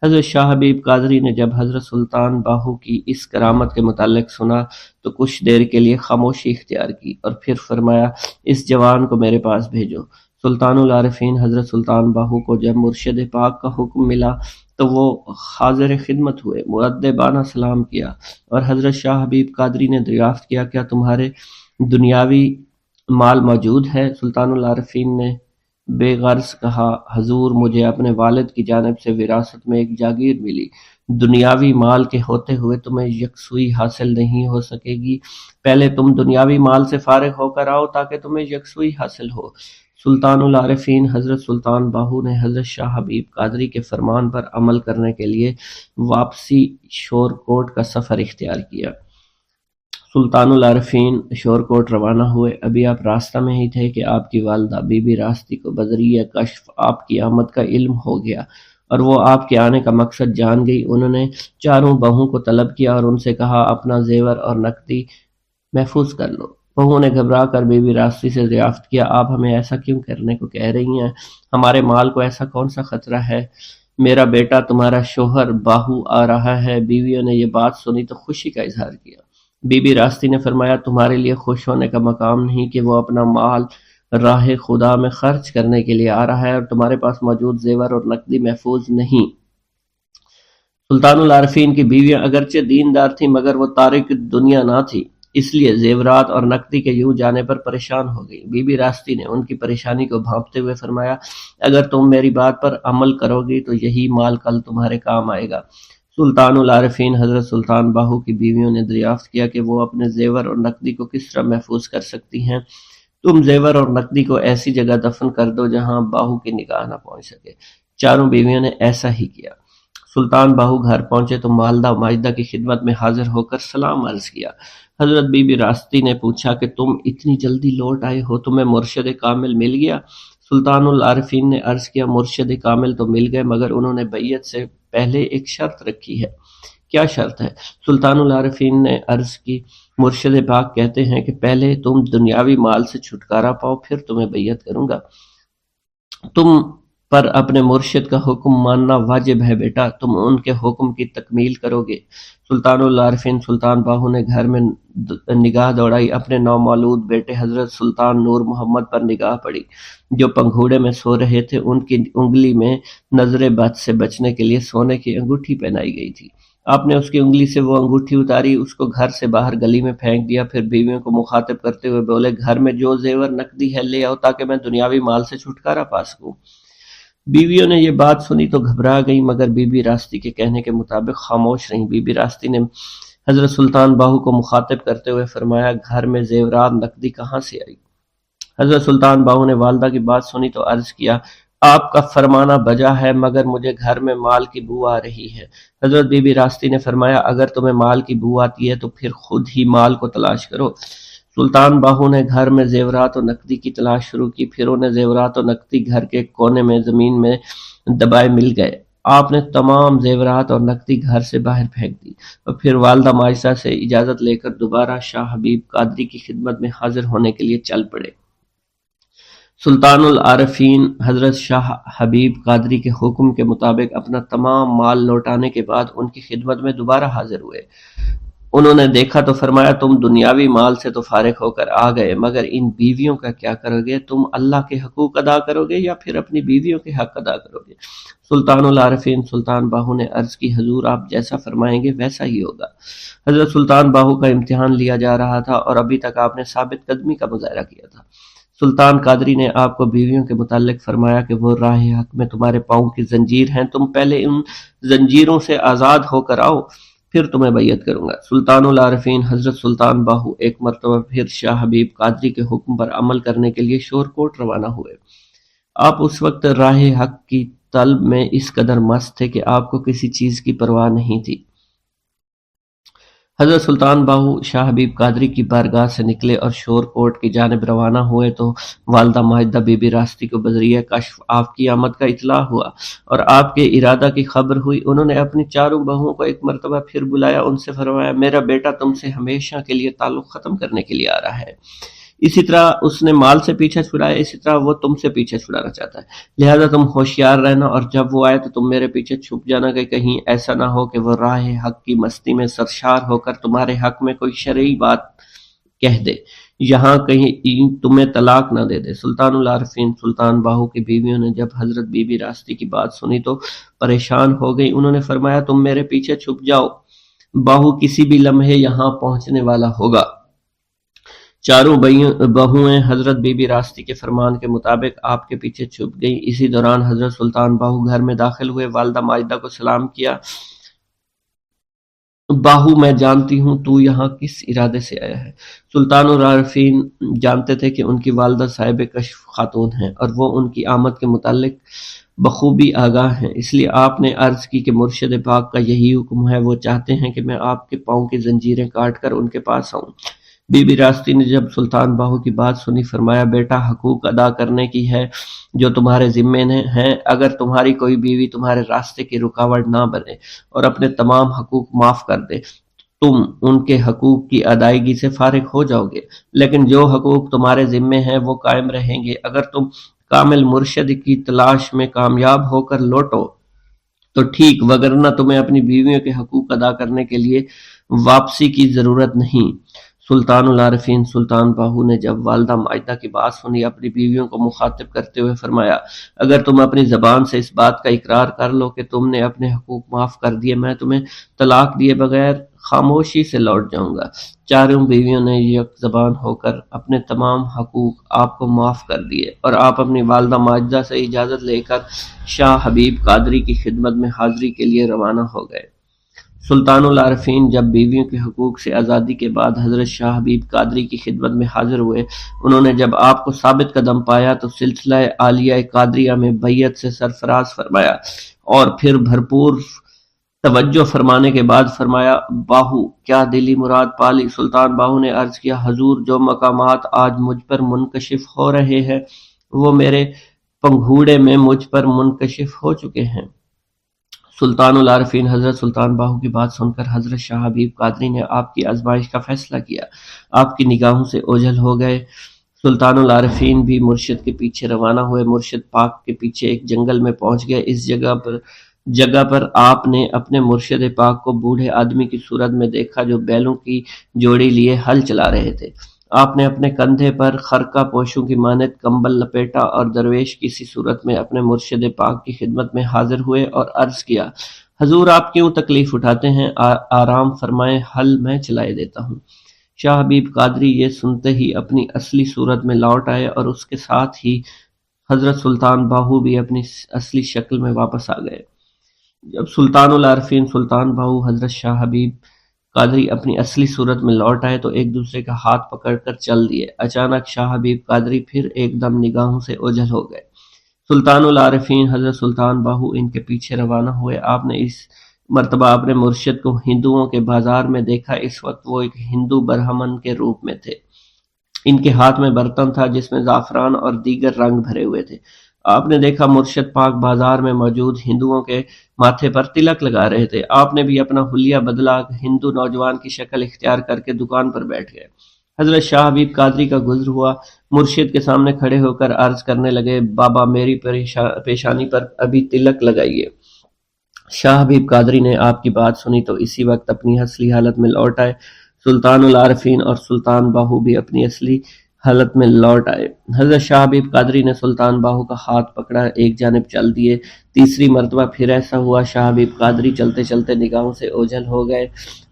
حضرت شاہ حبیب قادری نے جب حضرت سلطان باہو کی اس کرامت کے متعلق سنا تو کچھ دیر کے لیے خاموشی اختیار کی اور پھر فرمایا، اس جوان کو میرے پاس بھیجو۔ سلطان العارفین حضرت سلطان باہو کو جب مرشد پاک کا حکم ملا تو وہ حاضر خدمت ہوئے، مؤدبانہ سلام کیا، اور حضرت شاہ حبیب قادری نے دریافت کیا، کیا تمہارے دنیاوی مال موجود ہے؟ سلطان العارفین نے بے غرض کہا، حضور مجھے اپنے والد کی جانب سے وراثت میں ایک جاگیر ملی، دنیاوی مال کے ہوتے ہوئے تمہیں یکسوئی حاصل نہیں ہو سکے گی، پہلے تم دنیاوی مال سے فارغ ہو کر آؤ تاکہ تمہیں یکسوئی حاصل ہو۔ سلطان العارفین حضرت سلطان باہو نے حضرت شاہ حبیب قادری کے فرمان پر عمل کرنے کے لیے واپسی شورکوٹ کا سفر اختیار کیا۔ سلطان العارفین شورکوٹ روانہ ہوئے۔ ابھی آپ راستہ میں ہی تھے کہ آپ کی والدہ بی بی راستی کو بذریعہ کشف آپ کی آمد کا علم ہو گیا اور وہ آپ کے آنے کا مقصد جان گئی۔ انہوں نے چاروں بہوؤں کو طلب کیا اور ان سے کہا، اپنا زیور اور نقدی محفوظ کر لو۔ بہوؤں نے گھبرا کر بی بی راستی سے دریافت کیا، آپ ہمیں ایسا کیوں کرنے کو کہہ رہی ہیں؟ ہمارے مال کو ایسا کون سا خطرہ ہے؟ میرا بیٹا تمہارا شوہر باہو آ رہا ہے۔ بیویوں نے یہ بات سنی تو خوشی کا اظہار کیا۔ بی بی راستی نے فرمایا، تمہارے لیے خوش ہونے کا مقام نہیں کہ وہ اپنا مال راہ خدا میں خرچ کرنے کے لیے آ رہا ہے اور تمہارے پاس موجود زیور اور نقدی محفوظ نہیں۔ سلطان العارفین کی بیویاں اگرچہ دیندار تھیں مگر وہ تارک دنیا نہ تھی، اس لیے زیورات اور نقدی کے یوں جانے پر پریشان ہو گئی۔ بی بی راستی نے ان کی پریشانی کو بھانپتے ہوئے فرمایا، اگر تم میری بات پر عمل کرو گی تو یہی مال کل تمہارے کام آئے گا۔ سلطان العارفین حضرت سلطان باہو کی بیویوں نے دریافت کیا کہ وہ اپنے زیور اور نقدی کو کس طرح محفوظ کر سکتی ہیں۔ تم زیور اور نقدی کو ایسی جگہ دفن کر دو جہاں باہو کی نگاہ نہ پہنچ سکے۔ چاروں بیویوں نے ایسا ہی کیا۔ سلطان باہو گھر پہنچے تو والدہ ماجدہ کی خدمت میں حاضر ہو کر سلام عرض کیا۔ حضرت بی بی راستی نے پوچھا کہ تم اتنی جلدی لوٹ آئے ہو، تمہیں مرشد کامل مل گیا؟ سلطان العارفین نے عرض کیا، مرشد کامل تو مل گئے مگر انہوں نے بیعت سے پہلے ایک شرط رکھی ہے۔ کیا شرط ہے؟ سلطان العارفین نے عرض کی، مرشد پاک کہتے ہیں کہ پہلے تم دنیاوی مال سے چھٹکارا پاؤ پھر تمہیں بیعت کروں گا۔ تم پر اپنے مرشد کا حکم ماننا واجب ہے بیٹا، تم ان کے حکم کی تکمیل کرو گے۔ سلطان العارفین سلطان باہو نے گھر میں نگاہ دوڑائی، اپنے نومولود بیٹے حضرت سلطان نور محمد پر نگاہ پڑی جو پنگھوڑے میں سو رہے تھے۔ ان کی انگلی میں نظر بد سے بچنے کے لیے سونے کی انگوٹھی پہنائی گئی تھی۔ آپ نے اس کی انگلی سے وہ انگوٹھی اتاری، اس کو گھر سے باہر گلی میں پھینک دیا، پھر بیویوں کو مخاطب کرتے ہوئے بولے گھر میں جو زیور نقدی ہے لے آؤ تاکہ میں دنیاوی مال سے چھٹکارا پا سکوں۔ بیویوں نے یہ بات سنی تو گھبرا گئی، مگر بی بی راستی کے کہنے کے مطابق خاموش رہیں۔ بی بی راستی نے حضرت سلطان باہو کو مخاطب کرتے ہوئے فرمایا گھر میں زیورات نقدی کہاں سے آئی؟ حضرت سلطان باہو نے والدہ کی بات سنی تو عرض کیا آپ کا فرمانا بجا ہے، مگر مجھے گھر میں مال کی بو آ رہی ہے۔ حضرت بی بی راستی نے فرمایا اگر تمہیں مال کی بو آتی ہے تو پھر خود ہی مال کو تلاش کرو۔ سلطان باہو نے گھر میں زیورات و نقدی کی تلاش شروع کی، پھر انہیں زیورات و نقدی گھر کے کونے میں زمین میں دبائے مل گئے۔ آپ نے تمام زیورات اور نقدی گھر سے باہر پھینک دی اور پھر والدہ ماجدہ سے اجازت لے کر دوبارہ شاہ حبیب قادری کی خدمت میں حاضر ہونے کے لیے چل پڑے۔ سلطان العارفین حضرت شاہ حبیب قادری کے حکم کے مطابق اپنا تمام مال لوٹانے کے بعد ان کی خدمت میں دوبارہ حاضر ہوئے۔ انہوں نے دیکھا تو فرمایا تم دنیاوی مال سے تو فارغ ہو کر آ گئے، مگر ان بیویوں کا کیا کرو گے؟ تم اللہ کے حقوق ادا کرو گے یا پھر اپنی بیویوں کے حق ادا کرو گے؟ سلطان العارفین سلطان باہو نے عرض کی حضور آپ جیسا فرمائیں گے ویسا ہی ہوگا۔ حضرت سلطان باہو کا امتحان لیا جا رہا تھا اور ابھی تک آپ نے ثابت قدمی کا مظاہرہ کیا تھا۔ سلطان قادری نے آپ کو بیویوں کے متعلق فرمایا کہ وہ راہ حق میں تمہارے پاؤں کی زنجیر ہیں، تم پہلے ان زنجیروں سے آزاد ہو کر آؤ، پھر تمہیں بیعت کروں گا۔ سلطان العارفین حضرت سلطان باہو ایک مرتبہ پھر شاہ حبیب قادری کے حکم پر عمل کرنے کے لیے شور کوٹ روانہ ہوئے۔ آپ اس وقت راہ حق کی طلب میں اس قدر مست تھے کہ آپ کو کسی چیز کی پرواہ نہیں تھی۔ حضرت سلطان باہو شاہ حبیب قادری کی بارگاہ سے نکلے اور شور کوٹ کی جانب روانہ ہوئے تو والدہ ماجدہ بی بی راستی کو بذریعہ کشف آپ کی آمد کا اطلاع ہوا اور آپ کے ارادہ کی خبر ہوئی۔ انہوں نے اپنی چاروں بہوؤں کو ایک مرتبہ پھر بلایا، ان سے فرمایا میرا بیٹا تم سے ہمیشہ کے لیے تعلق ختم کرنے کے لیے آ رہا ہے۔ اسی طرح اس نے مال سے پیچھا چھڑایا، اسی طرح وہ تم سے پیچھا چھڑانا چاہتا ہے، لہذا تم ہوشیار رہنا اور جب وہ آئے تو تم میرے پیچھے چھپ جانا کہ کہیں ایسا نہ ہو کہ وہ راہ حق کی مستی میں سرشار ہو کر تمہارے حق میں کوئی شرعی بات کہہ دے، یہاں کہیں تمہیں طلاق نہ دے دے۔ سلطان العارفین سلطان باہو کی بیویوں نے جب حضرت بی بی راستی کی بات سنی تو پریشان ہو گئی۔ انہوں نے فرمایا تم میرے پیچھے چھپ جاؤ، باہو کسی بھی لمحے یہاں پہنچنے والا ہوگا۔ چاروں بہویں حضرت بی بی راستی کے فرمان کے مطابق آپ کے پیچھے چھپ گئیں۔ اسی دوران حضرت سلطان باہو گھر میں داخل ہوئے، والدہ ماجدہ کو سلام کیا۔ باہو میں جانتی ہوں تو یہاں کس ارادے سے آیا ہے۔ سلطان العارفین جانتے تھے کہ ان کی والدہ صاحب کشف خاتون ہیں اور وہ ان کی آمد کے متعلق بخوبی آگاہ ہیں، اس لیے آپ نے عرض کی کہ مرشد پاک کا یہی حکم ہے، وہ چاہتے ہیں کہ میں آپ کے پاؤں کی زنجیریں کاٹ کر ان کے پاس آؤں۔ بی بی راستی نے جب سلطان باہو کی بات سنی فرمایا بیٹا حقوق ادا کرنے کی ہے جو تمہارے ذمے ہیں، اگر تمہاری کوئی بیوی تمہارے راستے کی رکاوٹ نہ بنے اور اپنے تمام حقوق معاف کر دے تم ان کے حقوق کی ادائیگی سے فارغ ہو جاؤ گے، لیکن جو حقوق تمہارے ذمے ہیں وہ قائم رہیں گے۔ اگر تم کامل مرشد کی تلاش میں کامیاب ہو کر لوٹو تو ٹھیک، وگرنہ تمہیں اپنی بیویوں کے حقوق ادا کرنے کے لیے واپسی کی ضرورت نہیں۔ سلطان العارفین سلطان باہو نے جب والدہ ماجدہ کی بات سنی اپنی بیویوں کو مخاطب کرتے ہوئے فرمایا اگر تم اپنی زبان سے اس بات کا اقرار کر لو کہ تم نے اپنے حقوق معاف کر دیے، میں تمہیں طلاق دیے بغیر خاموشی سے لوٹ جاؤں گا۔ چاروں بیویوں نے یک زبان ہو کر اپنے تمام حقوق آپ کو معاف کر دیے اور آپ اپنی والدہ ماجدہ سے اجازت لے کر شاہ حبیب قادری کی خدمت میں حاضری کے لیے روانہ ہو گئے۔ سلطان العارفین جب بیویوں کے حقوق سے آزادی کے بعد حضرت شاہ حبیب قادری کی خدمت میں حاضر ہوئے، انہوں نے جب آپ کو ثابت قدم پایا تو سلسلہ عالیہ قادریہ میں بیعت سے سرفراز فرمایا اور پھر بھرپور توجہ فرمانے کے بعد فرمایا باہو کیا دلی مراد پالی؟ سلطان باہو نے عرض کیا حضور جو مقامات آج مجھ پر منکشف ہو رہے ہیں وہ میرے پنگھوڑے میں مجھ پر منکشف ہو چکے ہیں۔ سلطان العارفین حضرت سلطان باہو کی بات سن کر حضرت شاہ حبیب قادری نے آپ کی آزمائش کا فیصلہ کیا، آپ کی نگاہوں سے اوجھل ہو گئے۔ سلطان العارفین بھی مرشد کے پیچھے روانہ ہوئے، مرشد پاک کے پیچھے ایک جنگل میں پہنچ گئے۔ اس جگہ پر آپ نے اپنے مرشد پاک کو بوڑھے آدمی کی صورت میں دیکھا جو بیلوں کی جوڑی لیے ہل چلا رہے تھے۔ آپ نے اپنے کندھے پر خرقہ پوشوں کی مانند کمبل لپیٹا اور درویش کی سی صورت میں اپنے مرشد پاک کی خدمت میں حاضر ہوئے اور عرض کیا حضور آپ کیوں تکلیف اٹھاتے ہیں؟ آرام فرمائیں، حل میں چلائے دیتا ہوں۔ شاہ حبیب قادری یہ سنتے ہی اپنی اصلی صورت میں لوٹ آئے اور اس کے ساتھ ہی حضرت سلطان باہو بھی اپنی اصلی شکل میں واپس آ گئے۔ جب سلطان العارفین سلطان باہو حضرت شاہ حبیب قادری اپنی اصلی صورت میں لوٹ آئے تو ایک دوسرے کا ہاتھ پکڑ کر چل دیے۔ اچانک شاہ حبیب قادری پھر ایک دم نگاہوں سے اوجھل ہو گئے۔ سلطان العارفین حضرت سلطان باہو ان کے پیچھے روانہ ہوئے۔ آپ نے اس مرتبہ اپنے مرشد کو ہندوؤں کے بازار میں دیکھا۔ اس وقت وہ ایک ہندو برہمن کے روپ میں تھے۔ ان کے ہاتھ میں برتن تھا جس میں زعفران اور دیگر رنگ بھرے ہوئے تھے۔ آپ نے دیکھا مرشد پاک بازار میں موجود ہندوؤں کے ماتھے پر تلک لگا رہے تھے۔ آپ نے بھی اپنا حلیہ بدلا، ہندو نوجوان کی شکل اختیار کر کے دکان پر بیٹھ گئے۔ حضرت شاہ حبیب قادری کا گزر ہوا، مرشد کے سامنے کھڑے ہو کر عرض کرنے لگے، بابا میری پیشانی پر ابھی تلک لگائیے۔ شاہ حبیب قادری نے آپ کی بات سنی تو اسی وقت اپنی اصلی حالت میں لوٹ آئے۔ سلطان العارفین اور سلطان باہو بھی اپنی اصلی حالت میں لوٹ آئے۔ حضرت شاہ حبیب قادری نے سلطان باہو کا ہاتھ پکڑا، ایک جانب چل دیے۔ تیسری مرتبہ پھر ایسا ہوا، شاہ حبیب قادری چلتے چلتے نگاہوں سے اوجھل ہو گئے،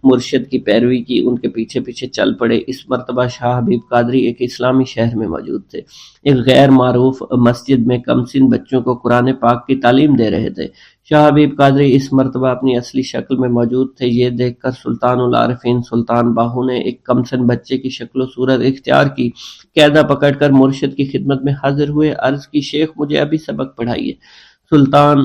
مرشد کی پیروی کی، ان کے پیچھے پیچھے چل پڑے۔ اس مرتبہ شاہ حبیب قادری ایک اسلامی شہر میں موجود تھے۔ ایک غیر معروف مسجد میں کم سن بچوں کو قرآن پاک کی تعلیم دے رہے تھے۔ شاہ حبیب قادری اس مرتبہ اپنی اصلی شکل میں موجود تھے۔ یہ دیکھ کر سلطان العارفین سلطان باہو نے ایک کمسن بچے کی شکل و صورت اختیار کی، قاعدہ پکڑ کر مرشد کی خدمت میں حاضر ہوئے، عرض کی، شیخ مجھے ابھی سبق پڑھائیے۔ سلطان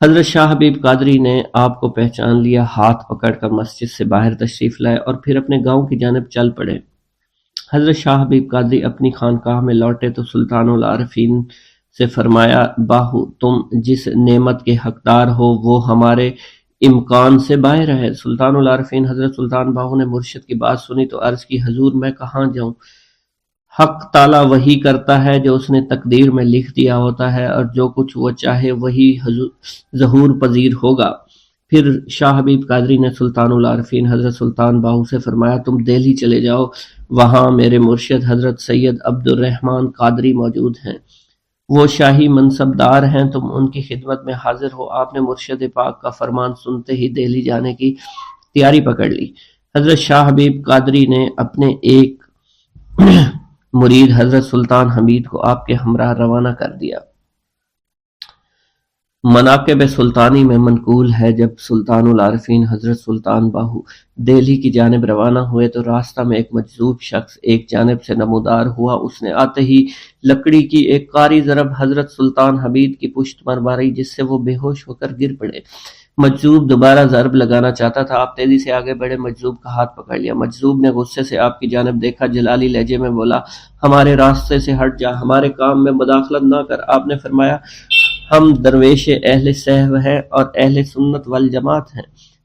حضرت شاہ حبیب قادری نے آپ کو پہچان لیا، ہاتھ پکڑ کر مسجد سے باہر تشریف لائے اور پھر اپنے گاؤں کی جانب چل پڑے۔ حضرت شاہ حبیب قادری اپنی خانقاہ میں لوٹے تو سلطان العارفین سے فرمایا، باہو تم جس نعمت کے حقدار ہو وہ ہمارے امکان سے باہر ہے۔ سلطان العارفین حضرت سلطان باہو نے مرشد کی بات سنی تو عرض کی، حضور میں کہاں جاؤں؟ حق تعالیٰ وہی کرتا ہے جو اس نے تقدیر میں لکھ دیا ہوتا ہے، اور جو کچھ وہ چاہے وہی ظہور پذیر ہوگا۔ پھر شاہ حبیب قادری نے سلطان العارفین حضرت سلطان باہو سے فرمایا، تم دہلی چلے جاؤ، وہاں میرے مرشد حضرت سید عبد الرحمن قادری موجود ہیں، وہ شاہی منصب دار ہیں، تم ان کی خدمت میں حاضر ہو۔ آپ نے مرشد پاک کا فرمان سنتے ہی دہلی جانے کی تیاری پکڑ لی۔ حضرت شاہ حبیب قادری نے اپنے ایک مرید حضرت سلطان حمید کو آپ کے ہمراہ روانہ کر دیا۔ مناقب سلطانی میں منقول ہے، جب سلطان العارفین حضرت سلطان باہو دہلی کی جانب روانہ ہوئے تو راستہ میں ایک مجذوب شخص ایک جانب سے نمودار ہوا۔ اس نے آتے ہی لکڑی کی ایک قاری ضرب حضرت سلطان حمید کی پشت پر ماری، جس سے وہ بے ہوش ہو کر گر پڑے۔ مجذوب دوبارہ ضرب لگانا چاہتا تھا، آپ تیزی سے آگے بڑھے، مجذوب کا ہاتھ پکڑ لیا۔ مجذوب نے غصے سے آپ کی جانب دیکھا، جلالی لہجے میں بولا، ہمارے راستے سے ہٹ جا، ہمارے کام میں مداخلت نہ کر۔ آپ نے فرمایا، ہم درویش اہل صحو ہیں اور اہل سنت والجماعت ہیں۔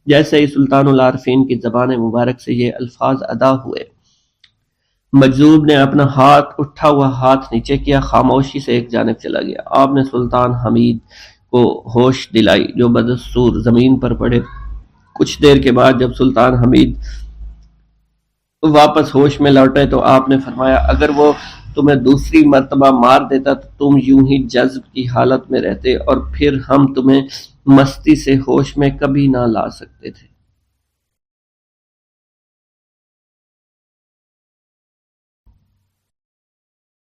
جیسے ہی سلطان العارفین کی زبان مبارک سے یہ الفاظ ادا ہوئے، مجذوب نے اپنا اٹھا ہوا ہاتھ نیچے کیا، خاموشی سے ایک جانب چلا گیا۔ آپ نے سلطان حمید کو ہوش دلائی، جو بدستور زمین پر پڑے۔ کچھ دیر کے بعد جب سلطان حمید واپس ہوش میں لوٹے تو آپ نے فرمایا، اگر وہ تمہیں دوسری مرتبہ مار دیتا تو تم یوں ہی جذب کی حالت میں رہتے اور پھر ہم تمہیں مستی سے ہوش میں کبھی نہ لا سکتے تھے۔